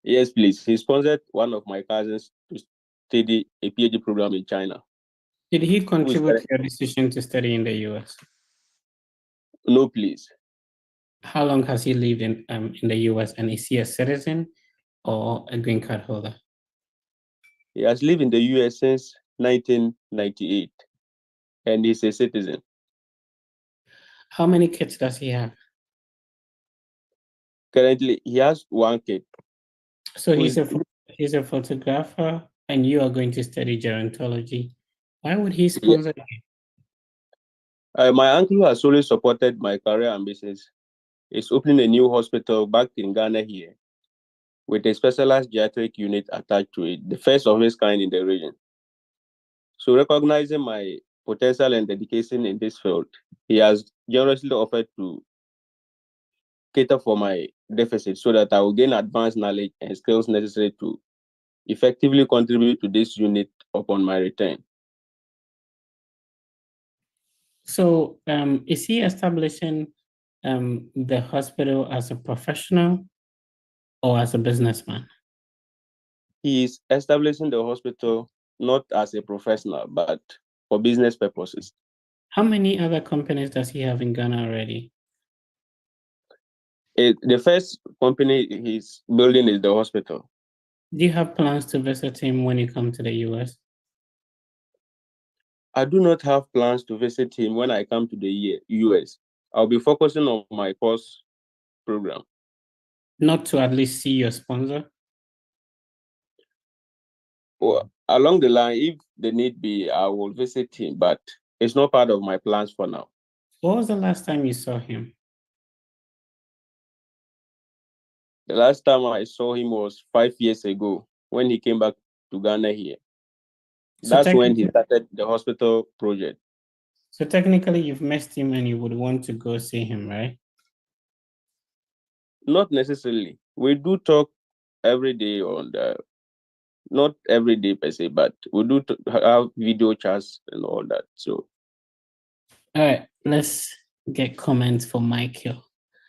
[SPEAKER 15] Yes, please. He sponsored one of my cousins to study a PhD program in China.
[SPEAKER 1] Did he contribute to your decision to study in the US?
[SPEAKER 15] No, please.
[SPEAKER 1] How long has he lived in the US, and is he a citizen, or a green card holder?
[SPEAKER 15] He has lived in the US since 1998 and he's a citizen.
[SPEAKER 1] How many kids does he have?
[SPEAKER 15] Currently, he has one kid.
[SPEAKER 1] So
[SPEAKER 15] who
[SPEAKER 1] he's
[SPEAKER 15] is-
[SPEAKER 1] a photographer, and you are going to study gerontology. Why would he sponsor you?
[SPEAKER 15] My uncle has always supported my career and business. He's opening a new hospital back in Ghana here with a specialized geriatric unit attached to it, the first of its kind in the region. So recognizing my potential and dedication in this field, he has generously offered to cater for my deficit so that I will gain advanced knowledge and skills necessary to effectively contribute to this unit upon my return.
[SPEAKER 1] So is he establishing the hospital as a professional or as a businessman?
[SPEAKER 15] He is establishing the hospital not as a professional, but for business purposes.
[SPEAKER 1] How many other companies does he have in Ghana already?
[SPEAKER 15] The first company he's building is the hospital.
[SPEAKER 1] Do you have plans to visit him when you come to the US?
[SPEAKER 15] I do not have plans to visit him when I come to the US. I'll be focusing on my course program.
[SPEAKER 1] Not to at least see your sponsor?
[SPEAKER 15] Well, along the line, if the need be, I will visit him, but it's not part of my plans for now.
[SPEAKER 1] What was the last time you saw him?
[SPEAKER 15] The last time I saw him was 5 years ago when he came back to Ghana here.
[SPEAKER 1] So
[SPEAKER 15] That's when he started the hospital project.
[SPEAKER 1] So technically you've missed him and you would want to go see him, right?
[SPEAKER 15] Not necessarily. We do talk every day on the, not every day per se, but we do have video chats and all that. So,
[SPEAKER 1] All right, let's get comments for Michael.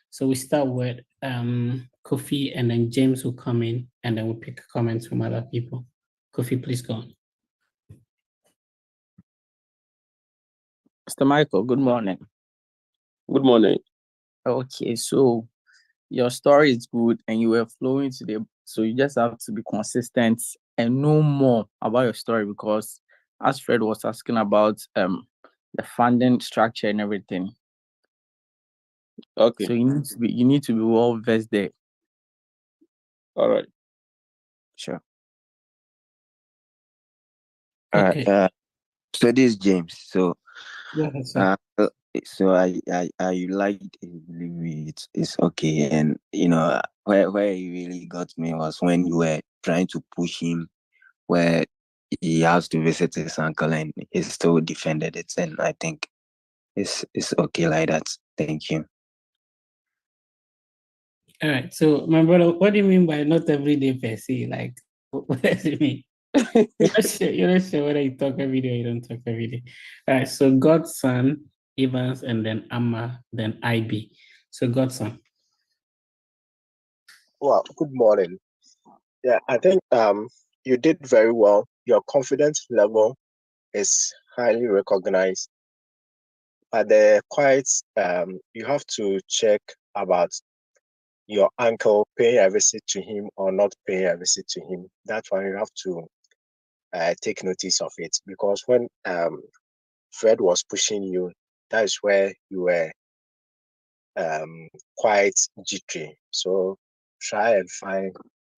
[SPEAKER 1] So we start with Kofi, and then James will come in, and then we'll pick comments from other people. Kofi, please go on.
[SPEAKER 18] Mr. Michael, good morning.
[SPEAKER 15] Good morning.
[SPEAKER 18] Okay, so your story is good and you were flowing today. So you just have to be consistent and know more about your story, because as Fred was asking about the funding structure and everything.
[SPEAKER 15] Okay.
[SPEAKER 18] So you need to be well versed there.
[SPEAKER 15] All right.
[SPEAKER 18] Sure.
[SPEAKER 19] All right. So this is James. So so I liked it. It's okay. And you know where he really got me was when you were trying to push him where he has to visit his uncle and he still defended it. And I think it's okay like that. Thank you.
[SPEAKER 1] All right. So my brother, what do you mean by not every day per se? Like, what does it mean? You're not sure whether you talk every day or you don't talk every day. All right. So Godson, Evans, and then Amma, then IB. So Godson.
[SPEAKER 20] Well, good morning. Yeah, I think you did very well. Your confidence level is highly recognized. But you have to check about your uncle paying a visit to him or not paying a visit to him. That one you have to take notice of it, because when Fred was pushing you, that is where you were quite jittery. So try and find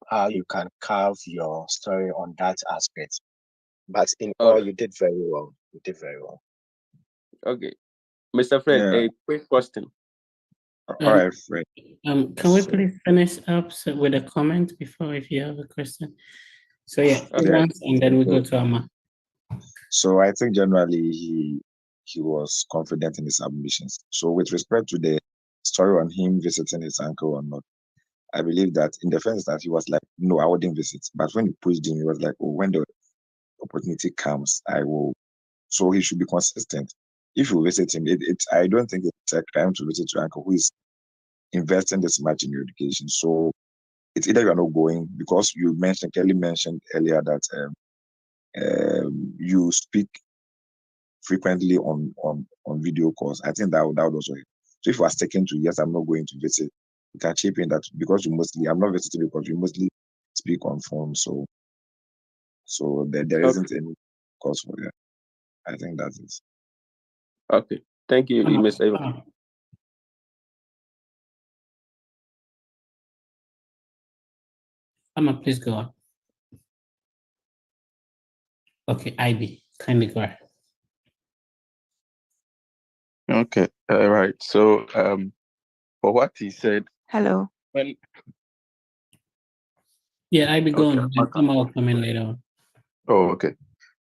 [SPEAKER 20] how you can carve your story on that aspect. But in all, you did very well. You did very well.
[SPEAKER 15] Okay. Mr. Fred, a quick question.
[SPEAKER 20] All right, Fred.
[SPEAKER 1] Can we please finish up with a comment before, if you have a question? So yeah, Evans, and then we go to Amma.
[SPEAKER 14] So I think generally he was confident in his ambitions. So with respect to the story on him visiting his uncle or not, I believe that in the sense that he was like, no, I wouldn't visit. But when he pushed him, he was like, oh, when the opportunity comes, I will. So he should be consistent. If you visit him, I don't think it's a crime to visit your uncle who is investing this much in your education. So it's either you are not going, because Kelly mentioned earlier that you speak frequently on video calls. I think that would also help. So if you are sticking to, yes, I'm not going to visit, you can chip in that because I'm not visiting because you mostly
[SPEAKER 6] speak on phone. So there
[SPEAKER 15] Okay.
[SPEAKER 6] isn't any cause for that. I think that's it.
[SPEAKER 15] Okay. Thank you, Mr. Ivan.
[SPEAKER 1] Amma, please go on. Okay, IB, kindly go ahead.
[SPEAKER 14] Okay, right. So for what he said,
[SPEAKER 21] Hello.
[SPEAKER 14] when
[SPEAKER 1] Yeah, IB, go
[SPEAKER 14] okay,
[SPEAKER 1] on. Then Amma will come in later on.
[SPEAKER 14] oh, okay,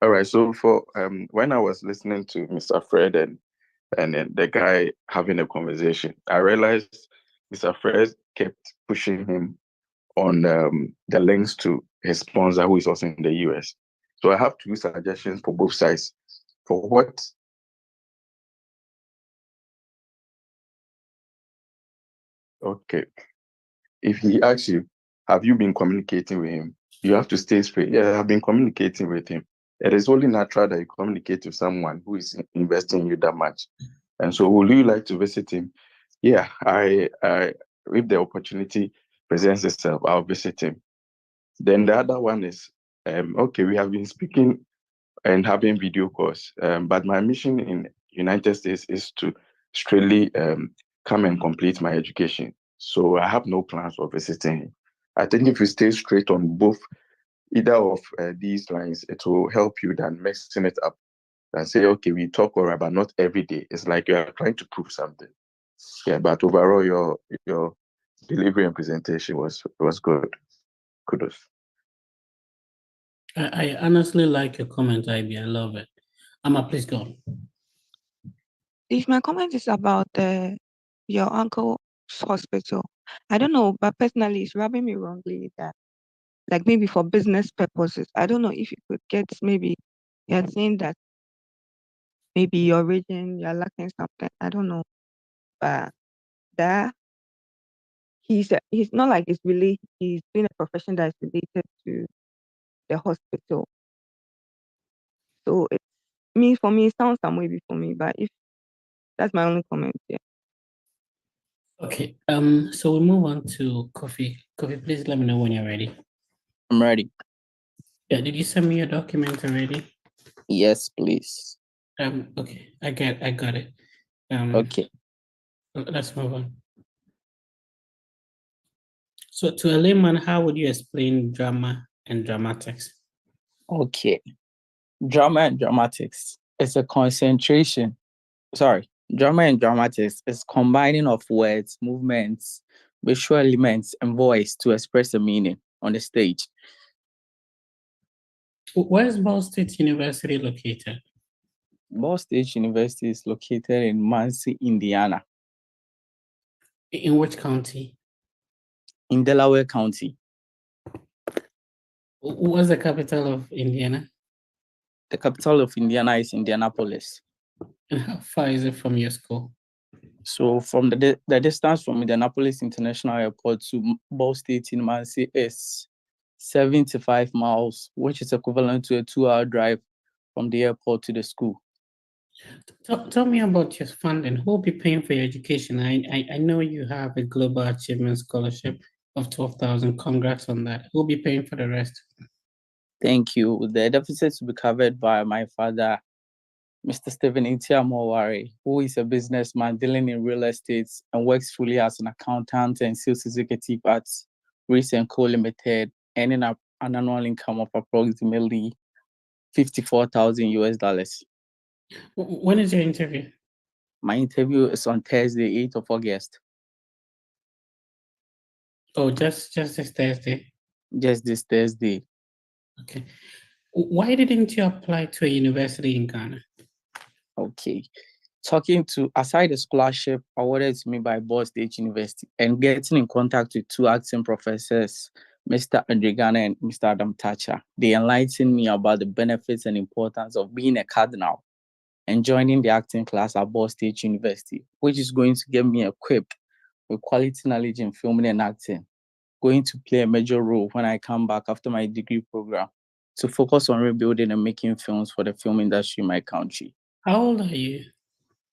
[SPEAKER 14] all right. So for when I was listening to Mr. Fred and then the guy having a conversation, I realized Mr. Fred kept pushing him on the links to his sponsor, who is also in the US. So I have two suggestions for both sides. For what? Okay. If he asks you, have you been communicating with him? You have to stay straight. Yeah, I've been communicating with him. It is only natural that you communicate with someone who is investing in you that much. And so, would you like to visit him? Yeah, I if the opportunity presents itself, I'll visit him. Then the other one is, okay, we have been speaking and having video calls, but my mission in United States is to straightly come and complete my education. So I have no plans of visiting him. I think if you stay straight on both either of these lines, it will help you than mixing it up and say, okay, we talk all right, but not every day. It's like you are trying to prove something. Yeah, but overall, your delivery and presentation was good. Kudos.
[SPEAKER 1] I honestly like your comment, IB. I love it. Amma, please go on.
[SPEAKER 21] If my comment is about your uncle's hospital, I don't know, but personally, it's rubbing me wrongly that, like maybe for business purposes, I don't know if you could get maybe you're saying that maybe your region you're lacking something. I don't know, but that he's not like he's doing a profession that is related to the hospital. So for me, it sounds some way for me, but if that's my only comment. Yeah.
[SPEAKER 1] Okay. So we move on to Kofi. Kofi, please let me know when you're ready.
[SPEAKER 18] I'm ready.
[SPEAKER 1] Yeah. Did you send me your document already?
[SPEAKER 18] Yes, please.
[SPEAKER 1] Okay. I got it.
[SPEAKER 18] Okay.
[SPEAKER 1] Let's move on. So to a layman, how would you explain drama and dramatics?
[SPEAKER 18] Okay. Drama and dramatics is a concentration. Sorry. Drama and dramatics is combining of words, movements, visual elements, and voice to express a meaning on the stage.
[SPEAKER 1] Where is Ball State University located?
[SPEAKER 18] Ball State University is located in Muncie, Indiana.
[SPEAKER 1] In which county?
[SPEAKER 18] In Delaware County.
[SPEAKER 1] What's the capital of Indiana?
[SPEAKER 18] The capital of Indiana is Indianapolis.
[SPEAKER 1] And how far is it from your school?
[SPEAKER 18] So from the distance from Indianapolis International Airport to Ball State in Muncie is 75 miles, which is equivalent to a 2-hour drive from the airport to the school.
[SPEAKER 1] Tell me about your funding. Who will be paying for your education? I know you have a Global Achievement Scholarship of 12,000. Congrats on that. Who will be paying for the rest?
[SPEAKER 18] Thank you. The deficits will be covered by my father, Mr. Stephen Itiamowari, who is a businessman dealing in real estate and works fully as an accountant and sales executive at Reese & Co. Limited, earning an annual income of approximately $54,000 US.
[SPEAKER 1] When is your interview?
[SPEAKER 18] My interview is on Thursday, 8th of August.
[SPEAKER 1] Oh, just this Thursday?
[SPEAKER 18] Just this Thursday.
[SPEAKER 1] Okay. Why didn't you apply to a university in Ghana?
[SPEAKER 18] Okay. Aside the scholarship awarded to me by Ball State University and getting in contact with two acting professors, Mr. Andre Ghana and Mr. Adam Thatcher, they enlightened me about the benefits and importance of being a cardinal and joining the acting class at Ball State University, which is going to get me equipped with quality knowledge in filming and acting, going to play a major role when I come back after my degree program to focus on rebuilding and making films for the film industry in my country.
[SPEAKER 1] How old are you?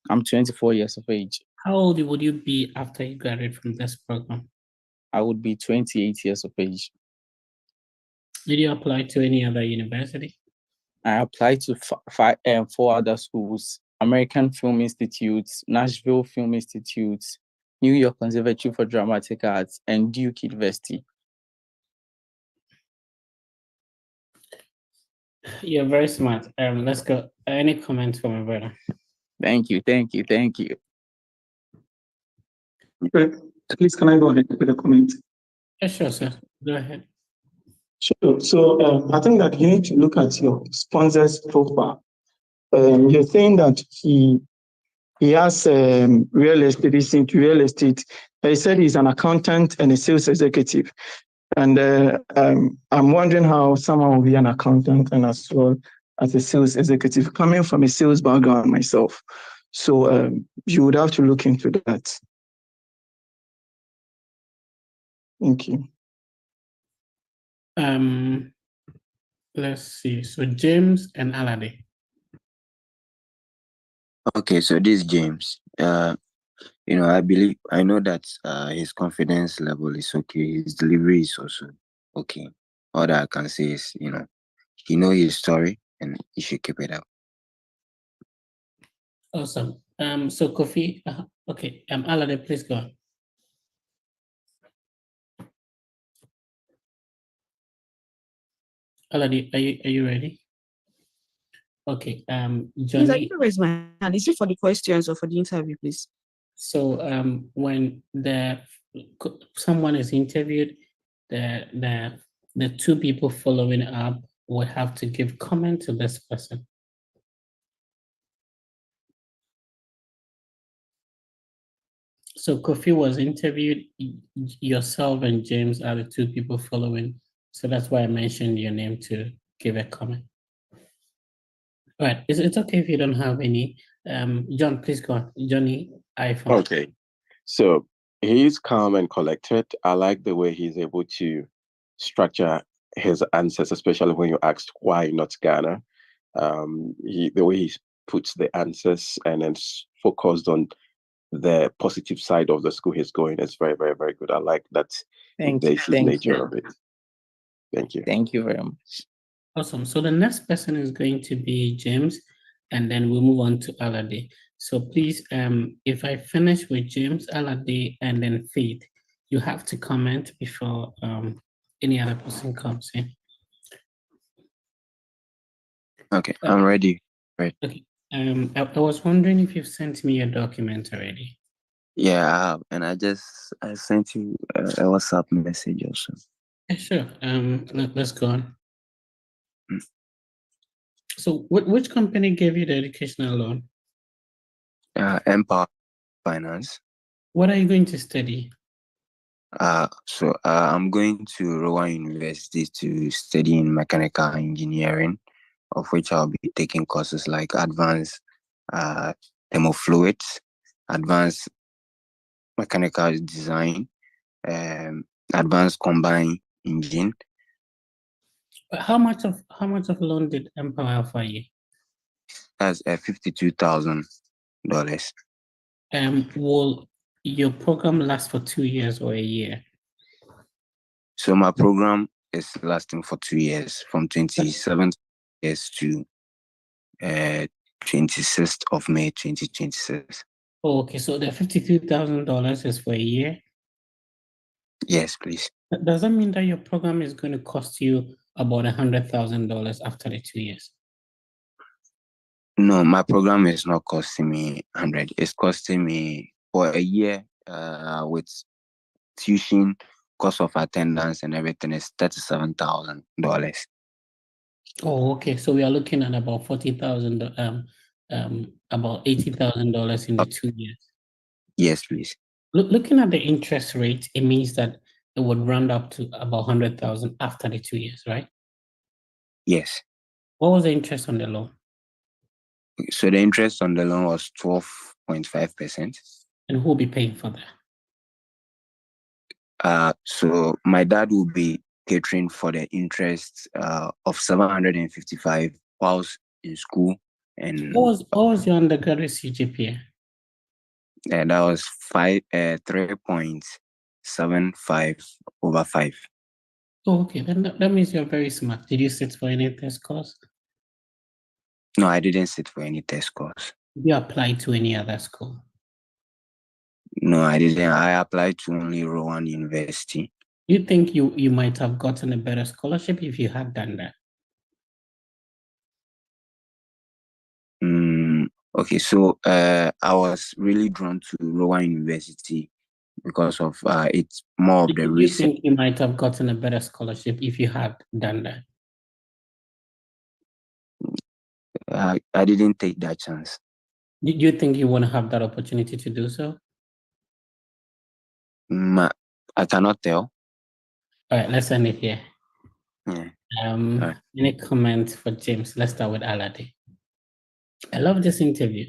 [SPEAKER 18] I'm 24 years of age.
[SPEAKER 1] How old would you be after you graduate from this program?
[SPEAKER 18] I would be 28 years of age.
[SPEAKER 1] Did you apply to any other university?
[SPEAKER 18] I applied to four other schools: American Film Institute, Nashville Film Institute, New York Conservatory for Dramatic Arts, and Duke University.
[SPEAKER 1] You're very smart. Let's go. Any comments from my brother?
[SPEAKER 18] Thank you.
[SPEAKER 2] Okay, please, can I go ahead with a comment?
[SPEAKER 1] Yeah, sure, sir. Go ahead.
[SPEAKER 2] Sure. So I think that you need to look at your sponsor's profile. You're saying that he has real estate, he's into real estate. He said he's an accountant and a sales executive. And I'm wondering how someone will be an accountant and as well as a sales executive, coming from a sales background myself. So you would have to look into that. Thank you.
[SPEAKER 1] Let's see. So James and Alade.
[SPEAKER 19] Okay, so this is James. I know that his confidence level is okay. His delivery is also okay. All that I can say is, he know his story and he should keep it up.
[SPEAKER 1] Awesome. So Kofi, okay. Alade, please go on. Alade, are you ready? Okay.
[SPEAKER 22] Please, I
[SPEAKER 1] Johnny.
[SPEAKER 22] can raise my hand. Is it for the questions or for the interview, please?
[SPEAKER 1] So when someone is interviewed, the two people following up will have to give comment to this person. So Kofi was interviewed, yourself and James are the two people following. So that's why I mentioned your name to give a comment. All right, it's okay if you don't have any. John, please go on. Johnny, iPhone.
[SPEAKER 11] Okay. So he's calm and collected. I like the way he's able to structure his answers, especially when you asked why not Ghana. The way he puts the answers and then focused on the positive side of the school he's going is very, very, very good. I like that nature of it. Thank you.
[SPEAKER 18] Thank you very much.
[SPEAKER 1] Awesome. So the next person is going to be James, and then we'll move on to Alade. So please, if I finish with James, Alade, and then Faith, you have to comment before any other person comes in.
[SPEAKER 19] Okay, I'm ready. Right.
[SPEAKER 1] Okay. I was wondering if you've sent me your document already.
[SPEAKER 19] Yeah, I have, and I sent you a WhatsApp message also.
[SPEAKER 1] Yeah, sure. Let's go on. So which company gave you the educational loan?
[SPEAKER 19] Empower Finance.
[SPEAKER 1] What are you going to study?
[SPEAKER 19] So I'm going to Rowan University to study in mechanical engineering, of which I'll be taking courses like advanced thermofluids, advanced mechanical design, advanced combined engine.
[SPEAKER 1] How much of loan did Empower offer you?
[SPEAKER 19] That's $52,000.
[SPEAKER 1] Will your program last for 2 years or a year?
[SPEAKER 19] So my program is lasting for 2 years, from 27th years to 26th of May 2026.
[SPEAKER 1] Oh, okay, so the $52,000 is for a year?
[SPEAKER 19] Yes, please.
[SPEAKER 1] Does that mean that your program is going to cost you about $100,000 after the 2 years?
[SPEAKER 19] No, my program is not costing me 100. It's costing me for a year with tuition, cost of attendance, and everything is $37,000.
[SPEAKER 1] Oh, okay. So we are looking at about $40,000, about $80,000 in the 2 years.
[SPEAKER 19] Yes, please.
[SPEAKER 1] Looking at the interest rate, it means that it would round up to about 100,000 after the 2 years, right?
[SPEAKER 19] Yes.
[SPEAKER 1] What was the interest on the loan?
[SPEAKER 19] So the interest on the loan was 12.5%.
[SPEAKER 1] And who will be paying for that?
[SPEAKER 19] So my dad will be catering for the interest of $755 whilst in school. And
[SPEAKER 1] What was your undergraduate CGPA?
[SPEAKER 19] that was 3.75/5.
[SPEAKER 1] Oh, okay. Then that means you're very smart. Did you sit for any test course?
[SPEAKER 19] No, I didn't sit for any test course.
[SPEAKER 1] Did you apply to any other school?
[SPEAKER 19] No, I didn't. I applied to only Rowan University.
[SPEAKER 1] You think you might have gotten a better scholarship if you had done that?
[SPEAKER 19] Okay, so I was really drawn to Rowan University because of it's more of the
[SPEAKER 1] You
[SPEAKER 19] research.
[SPEAKER 1] think you might have gotten a better scholarship if you had done that?
[SPEAKER 19] I didn't take that chance.
[SPEAKER 1] Did you think you want to have that opportunity to do so?
[SPEAKER 19] I cannot tell.
[SPEAKER 1] All right, let's end it here.
[SPEAKER 19] Yeah.
[SPEAKER 1] Any comments for James? Let's start with Alade. I love this interview.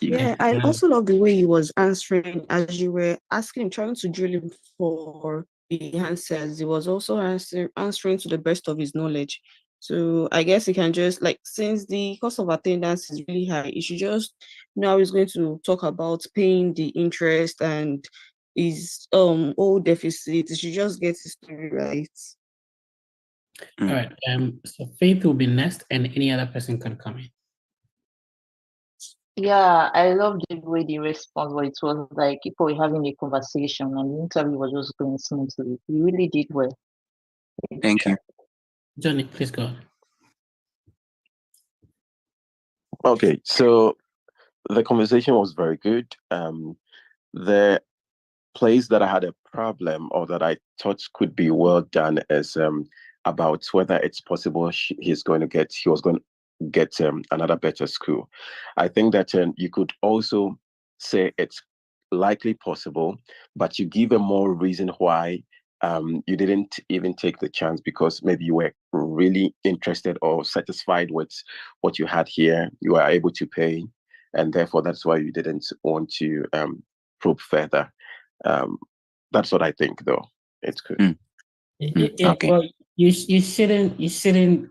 [SPEAKER 22] Yeah, I also love the way he was answering as you were asking, trying to drill him for the answers. He was also answering to the best of his knowledge. So I guess he can just like, since the cost of attendance is really high, he should just know how he's going to talk about paying the interest and his old deficit. He should just get his story right.
[SPEAKER 1] All right. So Faith will be next, and any other person can come in.
[SPEAKER 16] Yeah, I love the way the response was. It was like people were having a conversation and the interview was just going smoothly. You really did well.
[SPEAKER 19] Thank you.
[SPEAKER 1] Johnny, please go on.
[SPEAKER 11] Okay, so the conversation was very good. The place that I had a problem or that I thought could be well done is about whether it's possible he was going to get another better school. I think that you could also say it's likely possible, but you give a more reason why you didn't even take the chance because maybe you were really interested or satisfied with what you had here. You were able to pay, and therefore that's why you didn't want to probe further. That's what I think, though. It's good.
[SPEAKER 1] Yeah,
[SPEAKER 19] Okay.
[SPEAKER 1] well, you shouldn't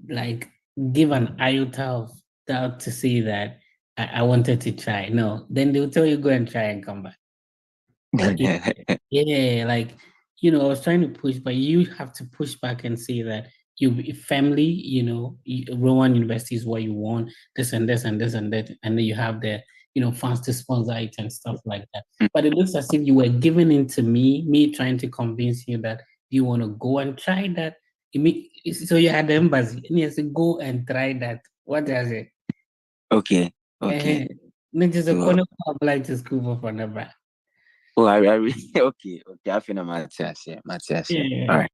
[SPEAKER 1] like give an iota of doubt to say that I wanted to try. No, then they'll tell you go and try and come back. Yeah, like I was trying to push, but you have to push back and say that family, Rowan University is what you want, this and this and this and that, and then you have the funds to sponsor it and stuff like that. But it looks as if you were giving in to me trying to convince you that you want to go and try that. So you had the embassy, and you said go and try that. What does it?
[SPEAKER 19] Okay. Okay.
[SPEAKER 1] Not just a
[SPEAKER 19] So,
[SPEAKER 1] corner apply to school for never.
[SPEAKER 19] oh, I really okay. I feel Matthias. Yeah.
[SPEAKER 1] Yeah.
[SPEAKER 19] All right.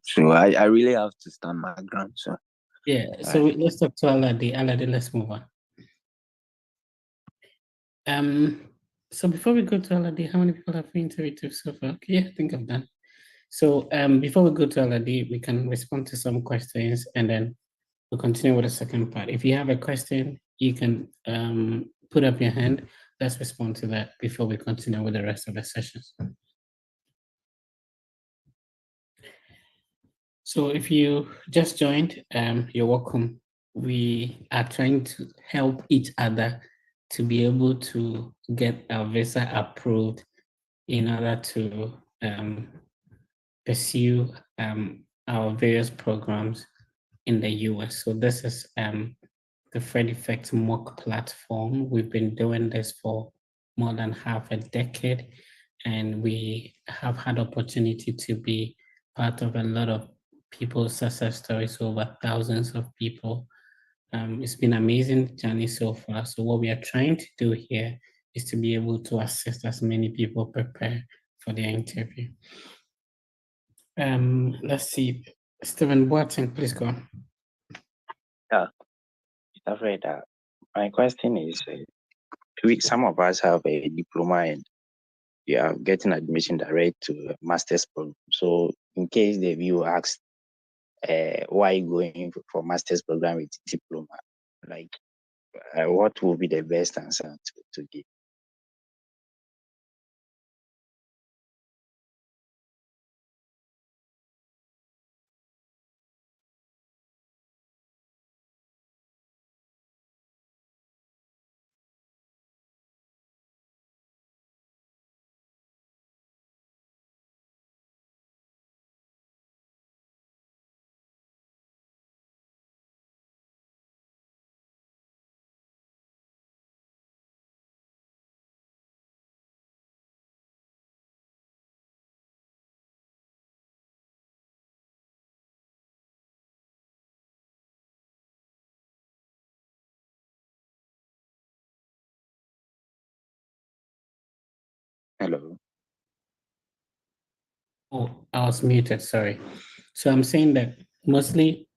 [SPEAKER 19] So I really have to stand my ground. So
[SPEAKER 1] Yeah, so let's talk to Alade. Alade, let's move on. So before we go to Alade, how many people have we interviewed so far? Okay, yeah, I think I've done. So before we go to Alade, we can respond to some questions and then we'll continue with the second part. If you have a question, you can put up your hand. Let's respond to that before we continue with the rest of the sessions. So if you just joined, you're welcome. We are trying to help each other to be able to get our visa approved in order to pursue our various programs in the US. So this is the Fred Effect mock platform. We've been doing this for more than half a decade, and we have had opportunity to be part of a lot of people's success stories, over thousands of people. It's been an amazing journey so far. So what we are trying to do here is to be able to assist as many people prepare for their interview. Let's see. Stephen Boateng, please go on.
[SPEAKER 4] Yeah, afraid that my question is, some of us have a diploma and you are getting admission direct to a master's program. So in case the viewer asks, why you going for master's program with diploma, like what will be the best answer to give?
[SPEAKER 6] Hello.
[SPEAKER 1] Oh, I was muted, sorry. So I'm saying that mostly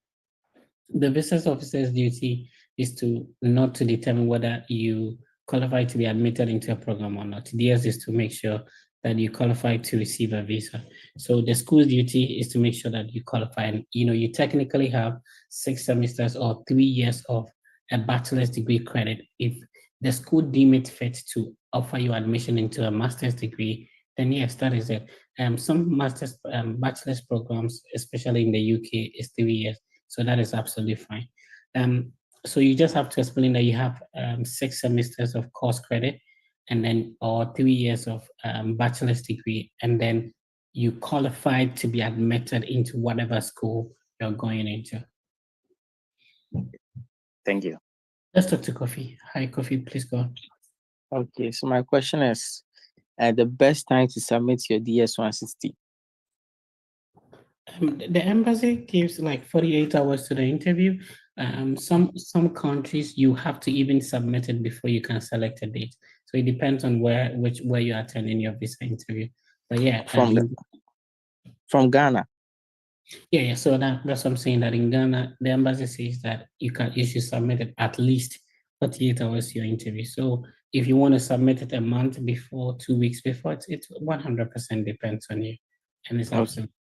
[SPEAKER 1] the business officer's duty is to not to determine whether you qualify to be admitted into a program or not. Theirs is to make sure that you qualify to receive a visa. So the school's duty is to make sure that you qualify. And you technically have 6 semesters or 3 years of a bachelor's degree credit. If the school deem it fit to offer you admission into a master's degree, then yes, that is it. Some bachelor's programs, especially in the UK, is 3 years. So that is absolutely fine. So you just have to explain that you have 6 semesters of course credit, and then or 3 years of bachelor's degree, and then you qualified to be admitted into whatever school you're going into.
[SPEAKER 4] Thank you.
[SPEAKER 1] Let's talk to Kofi. Hi, Kofi, please go on.
[SPEAKER 18] Okay, so my question is the best time to submit your DS-160?
[SPEAKER 1] The embassy gives like 48 hours to the interview. Some countries you have to even submit it before you can select a date. So it depends on where you're attending your visa interview. But yeah,
[SPEAKER 18] From Ghana.
[SPEAKER 1] Yeah. So that's what I'm saying, that in Ghana, the embassy says that you should submit it at least 48 hours to your interview. So if you want to submit it a month before, 2 weeks before, it's 100% depends on you. And it's absolutely.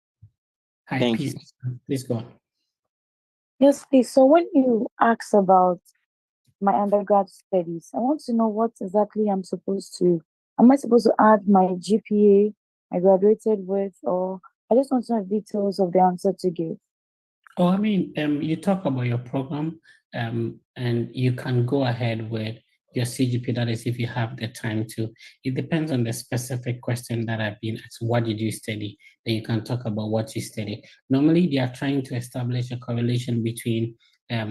[SPEAKER 1] Hi,
[SPEAKER 18] Thank
[SPEAKER 1] please go on.
[SPEAKER 12] Yes, please. So when you ask about my undergrad studies, I want to know what exactly am I supposed to add my GPA I graduated with, or I just want to know details of the answer to give.
[SPEAKER 1] Oh, I mean, you talk about your program, and you can go ahead with your CGP. That is, if you have the time to. It depends on the specific question that I've been asked. What did you study? Then you can talk about what you studied. Normally, they are trying to establish a correlation between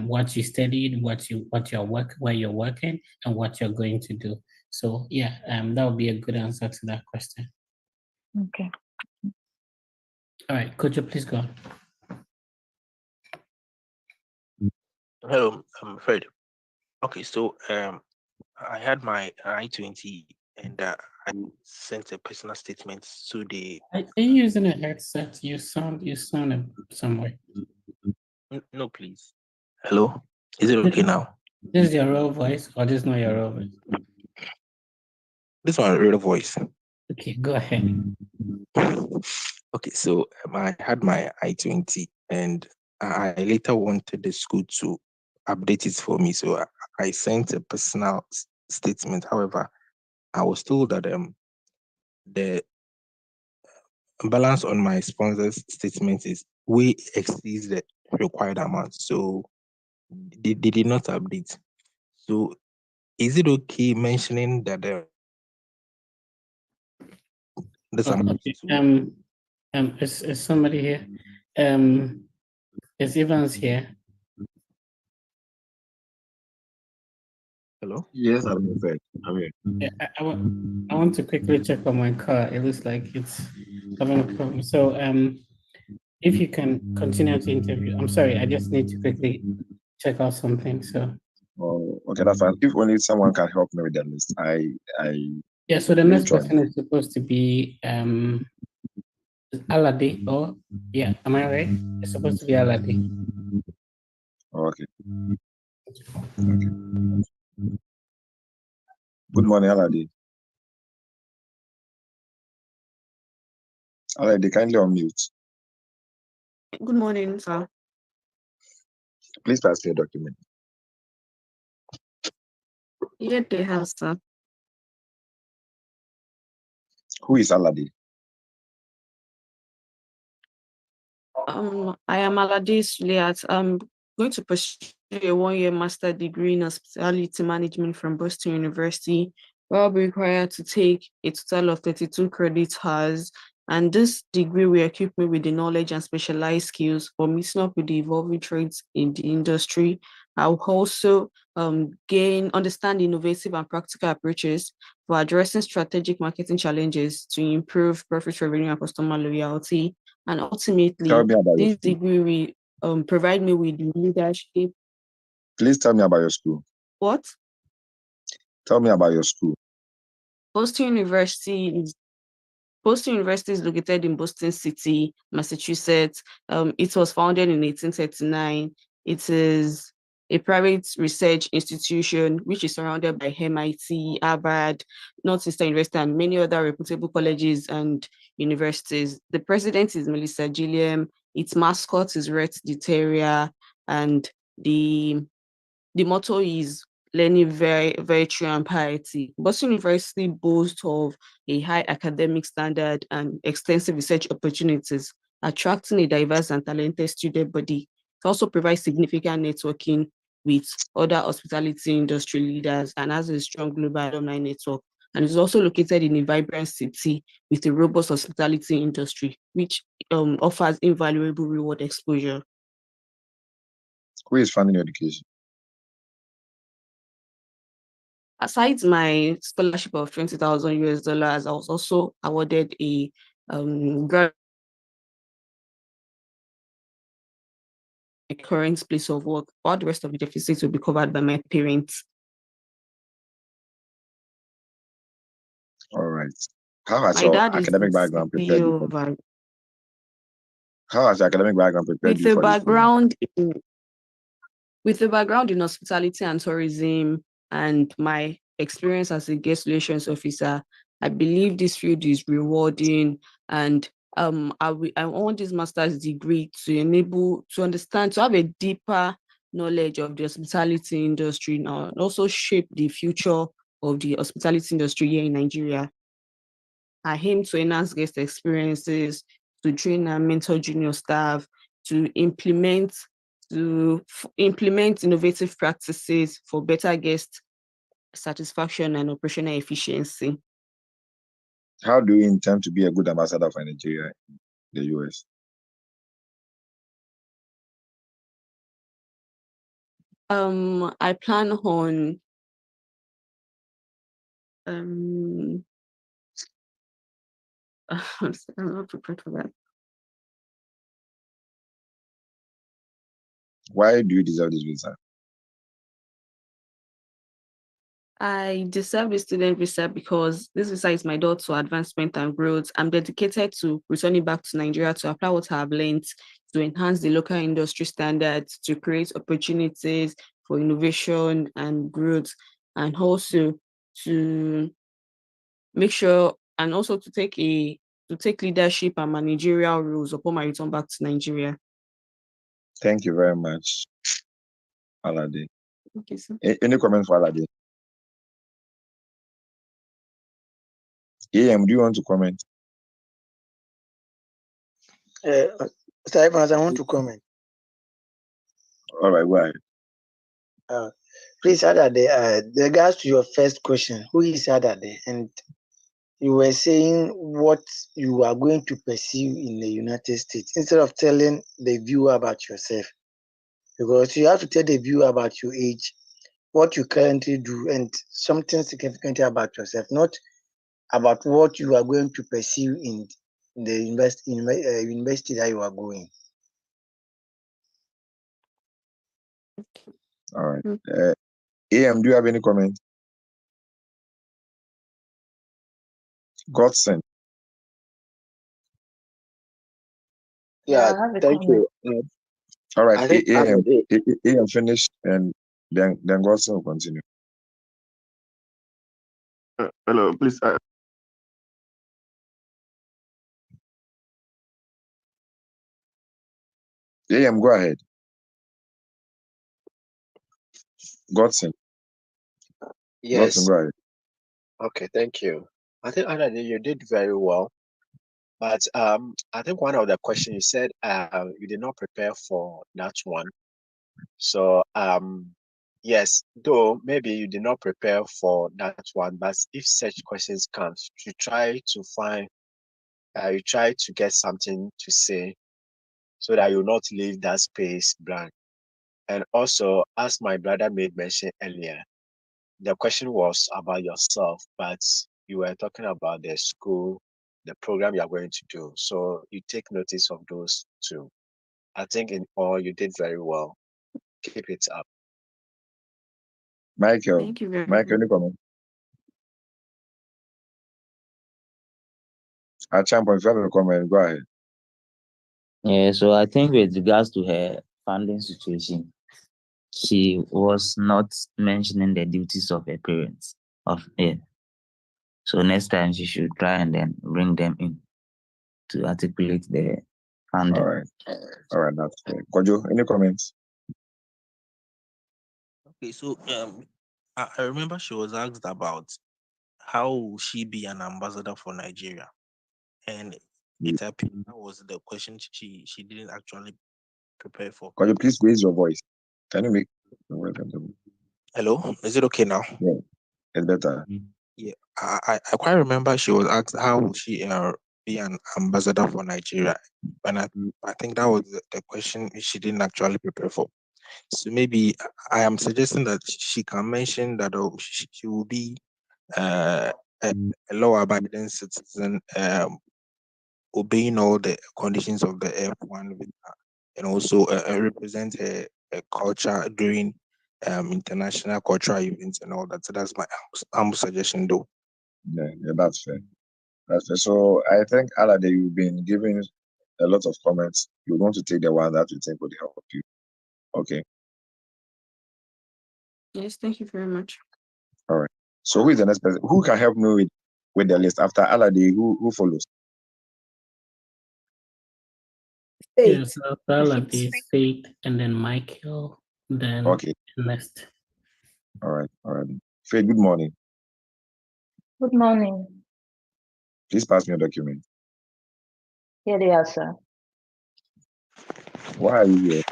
[SPEAKER 1] what you studied, where you're working, and what you're going to do. So yeah, that would be a good answer to that question.
[SPEAKER 12] Okay.
[SPEAKER 1] All right, could you please go on?
[SPEAKER 9] Hello, I'm Fred. Okay, so I had my I-20 and I sent a personal statement to the.
[SPEAKER 1] Are you using a headset? You sound somewhere.
[SPEAKER 9] No, please. Hello, is it okay now?
[SPEAKER 1] This is your real voice, or this is not your real voice?
[SPEAKER 9] This one, real voice.
[SPEAKER 1] Okay, go ahead.
[SPEAKER 9] Okay, so I had my I-20 and I later wanted the school to update it for me. So I sent a personal statement. However, I was told that the balance on my sponsor's statement is way exceeds the required amount. So they did not update. So is it okay mentioning that this amount?
[SPEAKER 1] Okay. Is somebody here? Is Evans here?
[SPEAKER 9] Hello?
[SPEAKER 6] Yes, I'm here. I'm here.
[SPEAKER 1] Yeah, I want to quickly check on my car. It looks like it's having a problem. So if you can continue to interview. I'm sorry, I just need to quickly check out something. So
[SPEAKER 6] Oh, okay, that's fine. If only someone can help me with the list,
[SPEAKER 1] yeah, so the
[SPEAKER 6] will
[SPEAKER 1] next
[SPEAKER 6] join.
[SPEAKER 1] person is supposed to be Alade. Oh, yeah, am I right? It's supposed to be Alade.
[SPEAKER 6] Okay. Good morning, Aladi. Aladi, kindly unmute.
[SPEAKER 22] Good morning, sir.
[SPEAKER 6] Please pass your document.
[SPEAKER 22] Yeah, they have, sir.
[SPEAKER 6] Who is Aladi?
[SPEAKER 22] I am Alade Suliat. I'm going to pursue a 1-year master degree in hospitality management from Boston University, where I'll be required to take a total of 32 credit hours. And this degree will equip me with the knowledge and specialized skills for meeting up with the evolving trends in the industry. I'll also understand innovative and practical approaches for addressing strategic marketing challenges to improve profit revenue and customer loyalty. And ultimately, this degree will provide me with leadership.
[SPEAKER 6] Please tell me about your school.
[SPEAKER 22] What?
[SPEAKER 6] Tell me about your school.
[SPEAKER 22] Boston University is Boston University is located in Boston City, Massachusetts. It was founded in 1839. It is a private research institution which is surrounded by MIT, Harvard, Northeastern University, and many other reputable colleges and universities. The president is Melissa Gilliam. Its mascot is Rhett the Terrier, and the motto is learning, virtue, and piety. Boston University boasts of a high academic standard and extensive research opportunities, attracting a diverse and talented student body. It also provides significant networking with other hospitality industry leaders and has a strong global alumni network. And is also located in a vibrant city with a robust hospitality industry, which offers invaluable reward exposure.
[SPEAKER 6] Who is funding your education?
[SPEAKER 22] Aside my scholarship of $20,000 I was also awarded a grant. My current place of work. All the rest of the deficits will be covered by my parents.
[SPEAKER 6] All right. How has
[SPEAKER 22] My
[SPEAKER 6] your
[SPEAKER 22] dad is
[SPEAKER 6] academic
[SPEAKER 22] the
[SPEAKER 6] background prepared you
[SPEAKER 22] CEO
[SPEAKER 6] for?
[SPEAKER 22] of
[SPEAKER 6] How has your academic background prepared
[SPEAKER 22] with
[SPEAKER 6] you
[SPEAKER 22] a
[SPEAKER 6] for this?
[SPEAKER 22] background in hospitality and tourism and my experience as a guest relations officer. I believe this field is rewarding, and I want this master's degree to enable to understand, to have a deeper knowledge of the hospitality industry now, and also shape the future of the hospitality industry here in Nigeria. I aim to enhance guest experiences, to train and mentor junior staff, to implement innovative practices for better guest satisfaction and operational efficiency.
[SPEAKER 6] How do you intend to be a good ambassador for Nigeria in the US?
[SPEAKER 22] I plan on I'm not prepared for that.
[SPEAKER 6] Why do you deserve this visa?
[SPEAKER 22] I deserve the student visa because this visa is my door to advancement and growth. I'm dedicated to returning back to Nigeria to apply what I have learned, to enhance the local industry standards, to create opportunities for innovation and growth, and also to make sure, and also to take leadership and managerial roles upon my return back to Nigeria.
[SPEAKER 6] Thank you very much, Alade.
[SPEAKER 22] Okay, sir.
[SPEAKER 6] Any comments for Alade? AM, do you want to comment?
[SPEAKER 5] Mr. Evans, I want to comment.
[SPEAKER 6] All right, go ahead.
[SPEAKER 5] Please, Adade, regards to your first question, who is Adade? And you were saying what you are going to pursue in the United States instead of telling the viewer about yourself. Because you have to tell the viewer about your age, what you currently do, and something significant about yourself, not about what you are going to pursue in the university that you are going.
[SPEAKER 6] All right. AM, do you have any comment? Godson.
[SPEAKER 20] Yeah, thank you.
[SPEAKER 6] All
[SPEAKER 20] I
[SPEAKER 6] right,
[SPEAKER 20] think
[SPEAKER 6] AM finished, and then Godson will continue.
[SPEAKER 14] Hello, please.
[SPEAKER 6] AM, go ahead. Godson.
[SPEAKER 20] Yes.
[SPEAKER 6] Godson, go ahead.
[SPEAKER 20] Okay, thank you. I think Adade, you did very well. But I think one of the questions you said you did not prepare for that one. So yes, though maybe you did not prepare for that one, but if such questions come, you try to find you try to get something to say so that you will not leave that space blank. And also, as my brother made mention earlier, the question was about yourself, but you were talking about the school, the program you are going to do. So you take notice of those two. I think in all you did very well. Keep it up.
[SPEAKER 6] Michael.
[SPEAKER 22] Thank you very
[SPEAKER 6] Michael,
[SPEAKER 22] much.
[SPEAKER 6] any comment? Achampo, if you have a comment, go ahead.
[SPEAKER 7] Yeah, so I think with regards to her funding situation, she was not mentioning the duties of her parents. So next time she should try and then bring them in to articulate the funding.
[SPEAKER 6] All right, that's fair. Kojo, any comments?
[SPEAKER 9] Okay, so I remember she was asked about how will she be an ambassador for Nigeria, and it appeared that was the question she didn't actually prepare for.
[SPEAKER 6] Kojo, please raise your voice. Can you make
[SPEAKER 9] Hello, is it okay now?
[SPEAKER 6] Yeah, it's better.
[SPEAKER 9] Yeah, I quite remember she was asked how will she be an ambassador for Nigeria, and I think that was the question she didn't actually prepare for. So maybe I am suggesting that she can mention that she will be a law-abiding citizen, obeying all the conditions of the F1 visa, and also represent a culture during international cultural events and all that. So that's my humble suggestion, though.
[SPEAKER 6] Yeah, that's fair. That's fair. So I think, Alade, you've been giving a lot of comments. You want to take the one that you think would help you. Okay.
[SPEAKER 22] Yes, thank you very much.
[SPEAKER 6] All right. So who is the next person? Who can help me with the list after Alade? Who follows?
[SPEAKER 1] Yes, Alade, Faith, and then Michael, then
[SPEAKER 6] Okay.
[SPEAKER 1] Ernest.
[SPEAKER 6] All right. Faith, good morning.
[SPEAKER 16] Good morning.
[SPEAKER 6] Please pass me your document.
[SPEAKER 16] Here they are, sir.
[SPEAKER 6] Why are you here?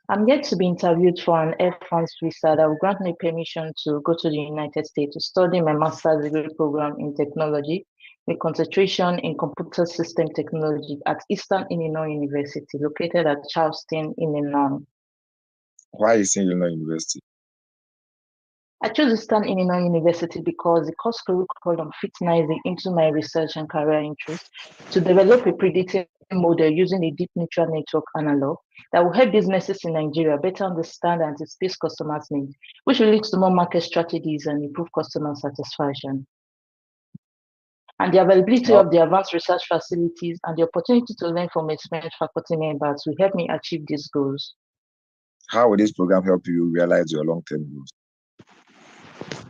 [SPEAKER 16] I'm yet to be interviewed for an F1 visa that will grant me permission to go to the United States to study my master's degree program in technology with concentration in computer system technology at Eastern Illinois University, located at Charleston, Illinois.
[SPEAKER 6] Why is in Illinois University?
[SPEAKER 16] I chose Eastern Illinois University because the course curriculum fits nicely into my research and career interests to develop a predictive model using a deep neural network analog that will help businesses in Nigeria better understand and anticipate customers' needs, which will lead to more market strategies and improve customer satisfaction. And the availability of the advanced research facilities and the opportunity to learn from experienced faculty members will help me achieve these goals.
[SPEAKER 6] How will this program help you realize your long-term goals?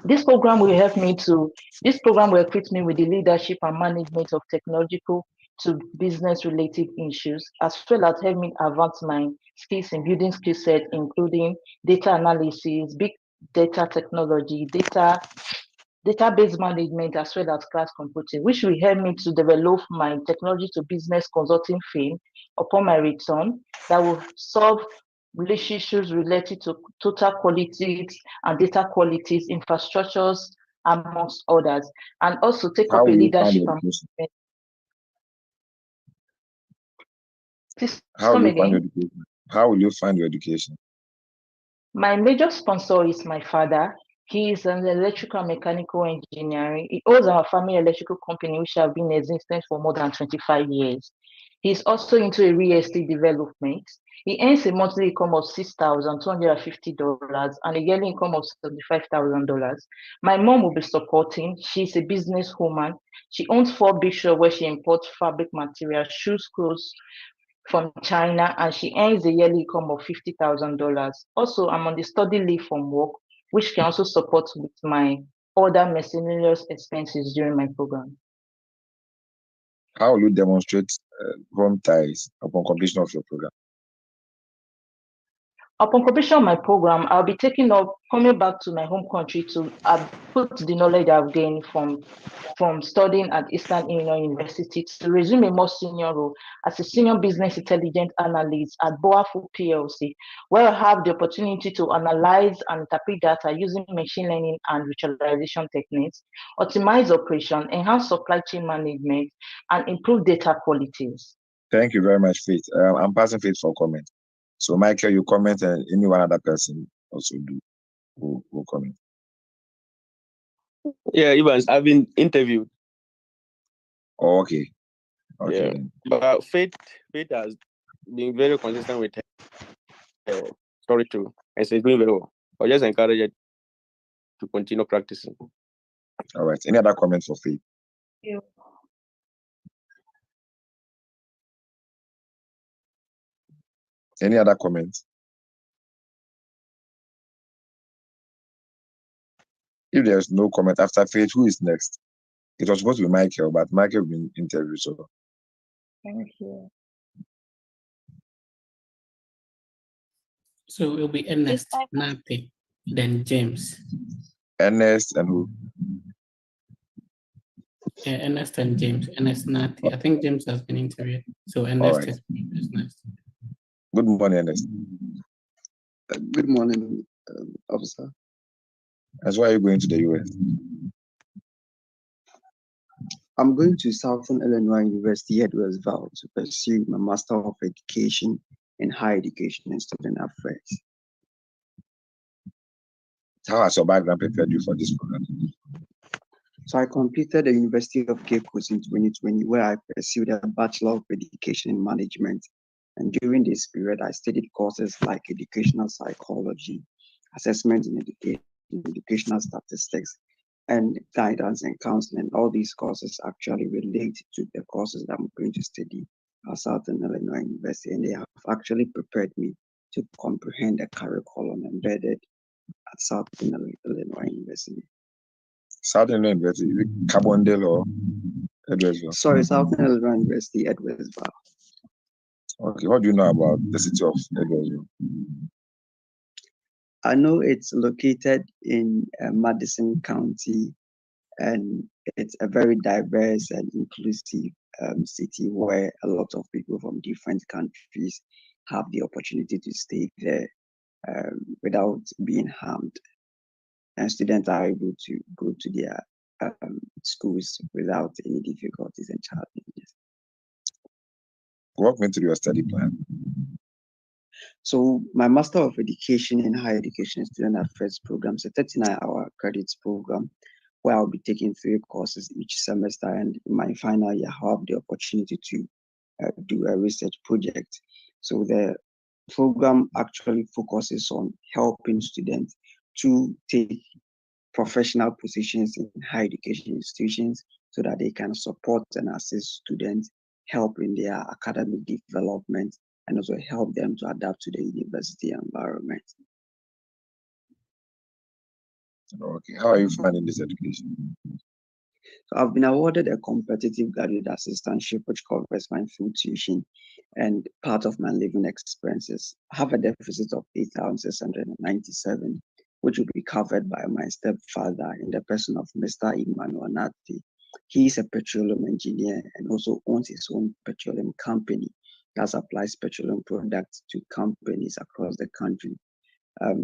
[SPEAKER 16] This program will equip me with the leadership and management of technological to business related issues, as well as help me advance my skills in building skill set, including data analysis, big data technology, database management, as well as cloud computing, which will help me to develop my technology to business consulting firm upon my return that will solve issues related to total qualities and data qualities, infrastructures, amongst others, and also take up a leadership and management. Please come again.
[SPEAKER 6] How will you find your education?
[SPEAKER 16] My major sponsor is my father. He is an electrical and mechanical engineer. He owns our family electrical company, which has been in existence for more than 25 years. He's also into a real estate development. He earns a monthly income of $6,250 and a yearly income of $75,000. My mom will be supporting. She's a businesswoman. She owns 4 big shops where she imports fabric materials, shoes, clothes from China, and she earns a yearly income of $50,000. Also, I'm on the study leave from work, which can also support with my other miscellaneous expenses during my program.
[SPEAKER 6] How will you demonstrate home ties upon completion of your program?
[SPEAKER 16] Upon completion of my program, I'll be coming back to my home country to put the knowledge I've gained from studying at Eastern Illinois University to resume a more senior role as a senior business intelligence analyst at Boafu PLC, where I have the opportunity to analyze and interpret data using machine learning and visualization techniques, optimize operation, enhance supply chain management, and improve data qualities.
[SPEAKER 6] Thank you very much, Faith. I'm passing Faith for comment. So, Michael, you comment, and any one other person also do who comment.
[SPEAKER 15] Yeah, Evans, I've been interviewed.
[SPEAKER 6] Oh, okay.
[SPEAKER 15] Yeah, but Faith has been very consistent with her story too, and she's doing very well. I just encourage her to continue practicing.
[SPEAKER 6] All right. Any other comments for Faith?
[SPEAKER 16] Yeah.
[SPEAKER 6] Any other comments? If there's no comment after Faith, who is next? It was supposed to be Michael, but Michael will be interviewed. So
[SPEAKER 16] Thank you.
[SPEAKER 1] So it'll be Ernest, Nate, then James.
[SPEAKER 6] Ernest and who?
[SPEAKER 1] Yeah, Ernest and James. Ernest, Nate. I think James has been interviewed. So Ernest
[SPEAKER 6] right.
[SPEAKER 1] is next.
[SPEAKER 6] Good morning, Ernest.
[SPEAKER 8] Good morning, officer.
[SPEAKER 6] That's why you're going to the US.
[SPEAKER 8] I'm going to Southern Illinois University, Edwardsville, to pursue my Master of Education in Higher Education and Student Affairs.
[SPEAKER 6] How has your background prepared you for this program?
[SPEAKER 8] So I completed the University of Cape Coast in 2020, where I pursued a Bachelor of Education in Management. And during this period, I studied courses like educational psychology, assessment in education, educational statistics, and guidance and counseling. All these courses actually relate to the courses that I'm going to study at Southern Illinois University, and they have actually prepared me to comprehend the curriculum embedded at Southern Illinois University.
[SPEAKER 6] Southern Illinois University, is it Carbondale or Edwardsville?
[SPEAKER 8] Sorry, Southern Illinois University, Edwardsville.
[SPEAKER 6] Okay, what do you know about the city of Edwardsville?
[SPEAKER 8] I know it's located in Madison County, and it's a very diverse and inclusive city where a lot of people from different countries have the opportunity to stay there without being harmed. And students are able to go to their schools without any difficulties and challenges.
[SPEAKER 6] Walk me through your study plan.
[SPEAKER 8] So my Master of Education in Higher Education and Student Affairs program is a 39-hour credits program where I'll be taking 3 courses each semester, and in my final year, I'll have the opportunity to do a research project. So the program actually focuses on helping students to take professional positions in higher education institutions so that they can support and assist students, help in their academic development, and also help them to adapt to the university environment.
[SPEAKER 6] Okay, how are you finding this education?
[SPEAKER 8] So I've been awarded a competitive graduate assistantship, which covers my full tuition and part of my living expenses. I have a deficit of 8,697, which will be covered by my stepfather in the person of Mr. Emmanuel Nati. He is a petroleum engineer and also owns his own petroleum company that supplies petroleum products to companies across the country.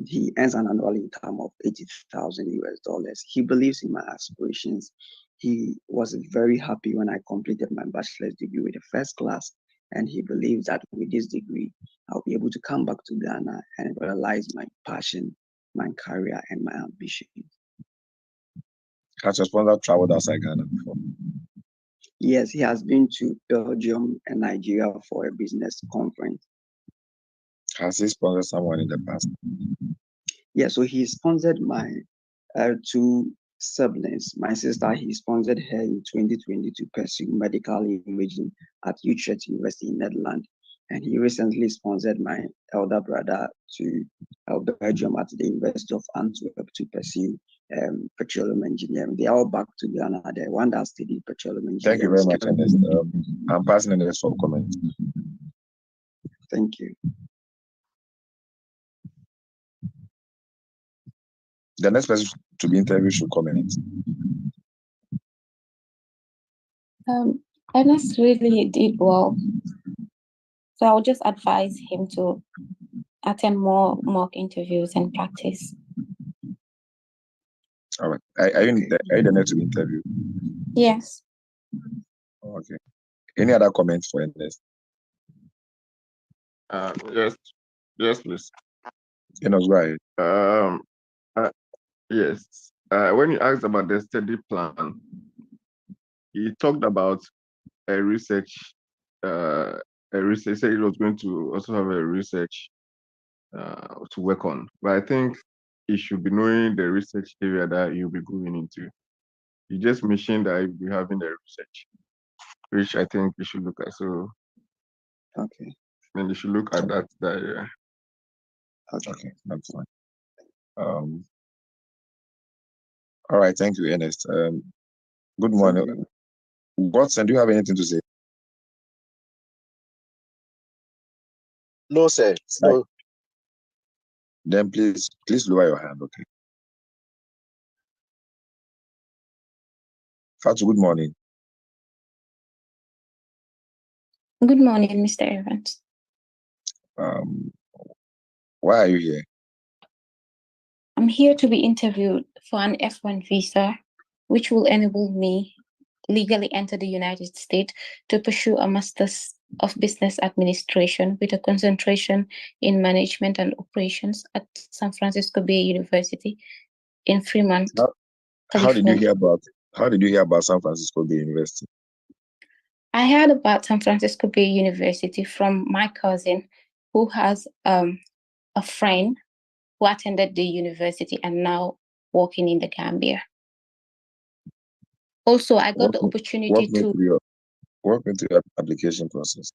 [SPEAKER 8] He earns an annual income of $80,000 US. He believes in my aspirations. He was very happy when I completed my bachelor's degree with a first class, and he believes that with this degree, I'll be able to come back to Ghana and realize my passion, my career, and my ambition.
[SPEAKER 6] Has your sponsor traveled outside Ghana before?
[SPEAKER 8] Yes, he has been to Belgium and Nigeria for a business conference.
[SPEAKER 6] Has he sponsored someone in the past?
[SPEAKER 8] Yeah, so he sponsored my 2 siblings. My sister, he sponsored her in 2020 to pursue medical imaging at Utrecht University in Netherlands. And he recently sponsored my elder brother to Belgium at the University of Antwerp to pursue petroleum engineering. They are all back to Ghana. The one that studied petroleum engineering.
[SPEAKER 6] Thank you very much, Ernest. I'm passing Ernest for comment.
[SPEAKER 8] Thank you.
[SPEAKER 6] The next person to be interviewed should comment.
[SPEAKER 13] Ernest really did well. So I'll just advise him to attend more mock interviews and practice.
[SPEAKER 6] All right. Are you the next to be interviewed?
[SPEAKER 13] Yes.
[SPEAKER 6] Okay. Any other comments for Ernest?
[SPEAKER 14] Yes, please.
[SPEAKER 6] You know, right.
[SPEAKER 14] Yes. When you asked about the study plan, he talked about a research. He said he was going to also have a research to work on. But I think he should be knowing the research area that you'll be going into. You just mentioned that you'll be having the research, which I think you should look at. So,
[SPEAKER 8] okay.
[SPEAKER 14] And you should look at that area.
[SPEAKER 6] Okay, that's fine. All right, thank you, Ernest. Good morning. Watson, do you have anything to say?
[SPEAKER 20] No, sir. No.
[SPEAKER 6] Then please lower your hand, okay? Fatu, good morning.
[SPEAKER 13] Good morning, Mr. Evans.
[SPEAKER 6] Why are you here?
[SPEAKER 13] I'm here to be interviewed for an F1 visa, which will enable me legally enter the United States to pursue a Master's of Business Administration with a concentration in management and operations at San Francisco Bay University in Fremont,
[SPEAKER 6] How did you
[SPEAKER 13] California.
[SPEAKER 6] hear about San Francisco Bay University?
[SPEAKER 13] I heard about San Francisco Bay University from my cousin, who has a friend who attended the university and now working in the Gambia. Also, I got the opportunity to
[SPEAKER 6] Walk me through your application process.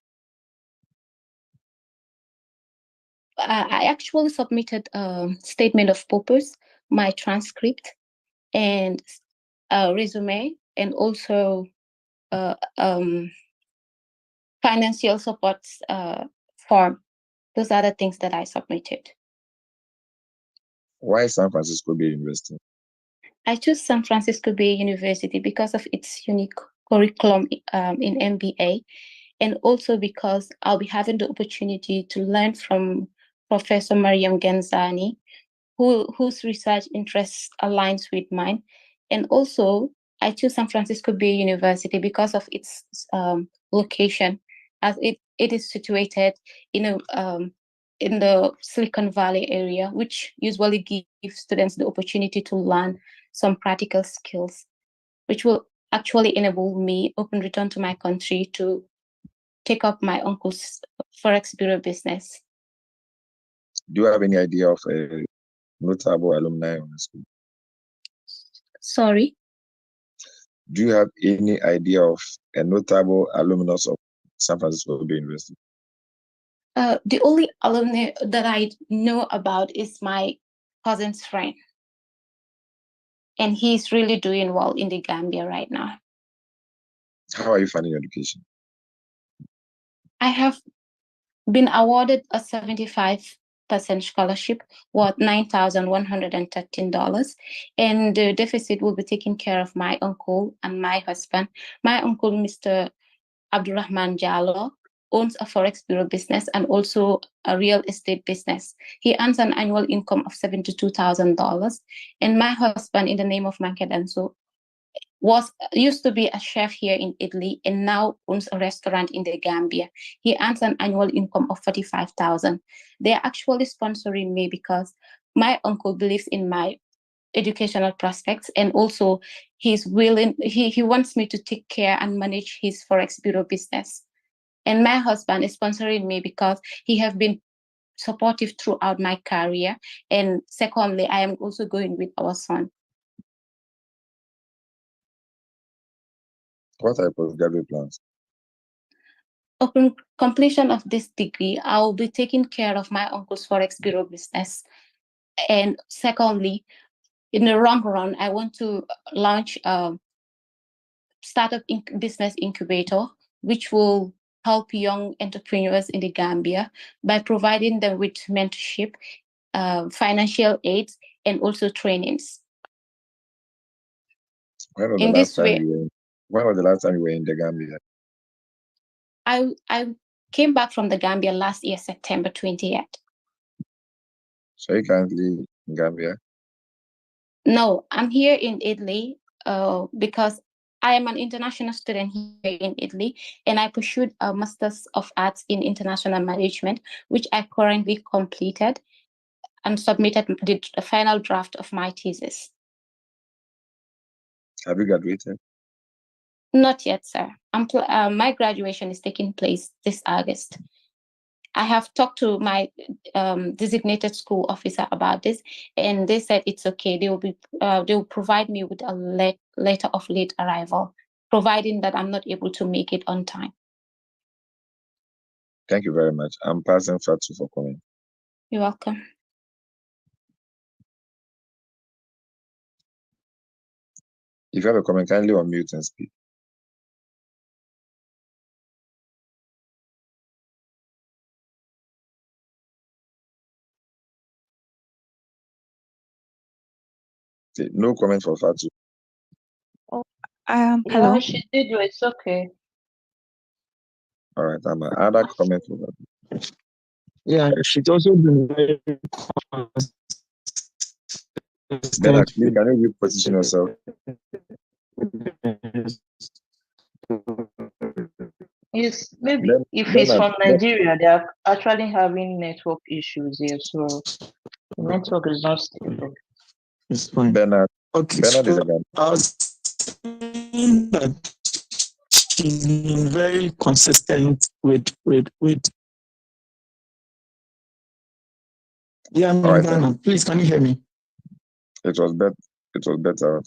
[SPEAKER 13] I actually submitted a statement of purpose, my transcript, and a resume, and also financial support form. Those are the things that I submitted.
[SPEAKER 6] Why San Francisco Bay University?
[SPEAKER 13] I chose San Francisco Bay University because of its unique curriculum in MBA, and also because I'll be having the opportunity to learn from Professor Mariam Genzani, whose research interests aligns with mine. And also, I chose San Francisco Bay University because of its location, as it is situated in the Silicon Valley area, which usually gives students the opportunity to learn some practical skills, which will actually enable me upon return to my country to take up my uncle's Forex Bureau business.
[SPEAKER 6] Do you have any idea of a notable alumni on the school?
[SPEAKER 13] Sorry?
[SPEAKER 6] Do you have any idea of a notable alumnus of San Francisco Bay University?
[SPEAKER 13] The only alumni that I know about is my cousin's friend. And he's really doing well in the Gambia right now.
[SPEAKER 6] How are you finding your education?
[SPEAKER 13] I have been awarded a 75% scholarship worth $9,113, and the deficit will be taken care of my uncle and my husband. My uncle, Mr. Abdurrahman Jallo, owns a Forex Bureau business and also a real estate business. He earns an annual income of $72,000. And my husband, in the name of Mankedanso, used to be a chef here in Italy and now owns a restaurant in the Gambia. He earns an annual income of $45,000. They're actually sponsoring me because my uncle believes in my educational prospects, and also he wants me to take care and manage his Forex Bureau business. And my husband is sponsoring me because he have been supportive throughout my career. And secondly, I am also going with our son.
[SPEAKER 6] What type of graduate plans?
[SPEAKER 13] Upon completion of this degree, I will be taking care of my uncle's Forex Bureau business. And secondly, in the long run, I want to launch a startup business incubator, which will help young entrepreneurs in the Gambia by providing them with mentorship, financial aid, and also trainings.
[SPEAKER 6] When was the last time you were in the Gambia?
[SPEAKER 13] I came back from the Gambia last year, September 20th.
[SPEAKER 6] So you currently in Gambia?
[SPEAKER 13] No, I'm here in Italy because I am an international student here in Italy, and I pursued a Master's of Arts in International Management, which I currently completed and submitted the final draft of my thesis.
[SPEAKER 6] Have you graduated?
[SPEAKER 13] Not yet, sir. My graduation is taking place this August. I have talked to my designated school officer about this, and they said it's okay. They will provide me with a letter of late arrival, providing that I'm not able to make it on time.
[SPEAKER 6] Thank you very much. I'm passing Fatu for comment.
[SPEAKER 13] You're welcome.
[SPEAKER 6] If you have a comment, kindly unmute and speak. Okay, no comment for Fatu.
[SPEAKER 21] Oh,
[SPEAKER 16] Yeah,
[SPEAKER 21] hello.
[SPEAKER 16] she did. It's okay.
[SPEAKER 6] All right, I'm other comment for Fatu.
[SPEAKER 2] Yeah, she's also been very
[SPEAKER 6] Bernard, please, can you reposition yourself?
[SPEAKER 16] It's maybe
[SPEAKER 6] Then-
[SPEAKER 16] if
[SPEAKER 6] then
[SPEAKER 16] he's
[SPEAKER 6] I-
[SPEAKER 16] from
[SPEAKER 6] then-
[SPEAKER 16] Nigeria, they are actually having network issues here, so the network is not stable.
[SPEAKER 2] It's fine.
[SPEAKER 6] Bernard,
[SPEAKER 2] Okay,
[SPEAKER 6] Bernard is
[SPEAKER 2] so
[SPEAKER 6] again.
[SPEAKER 2] I was saying that she's been very consistent with. Yeah, I'm
[SPEAKER 6] All
[SPEAKER 2] in
[SPEAKER 6] right,
[SPEAKER 2] Ghana. Please, can you hear me?
[SPEAKER 6] It was better.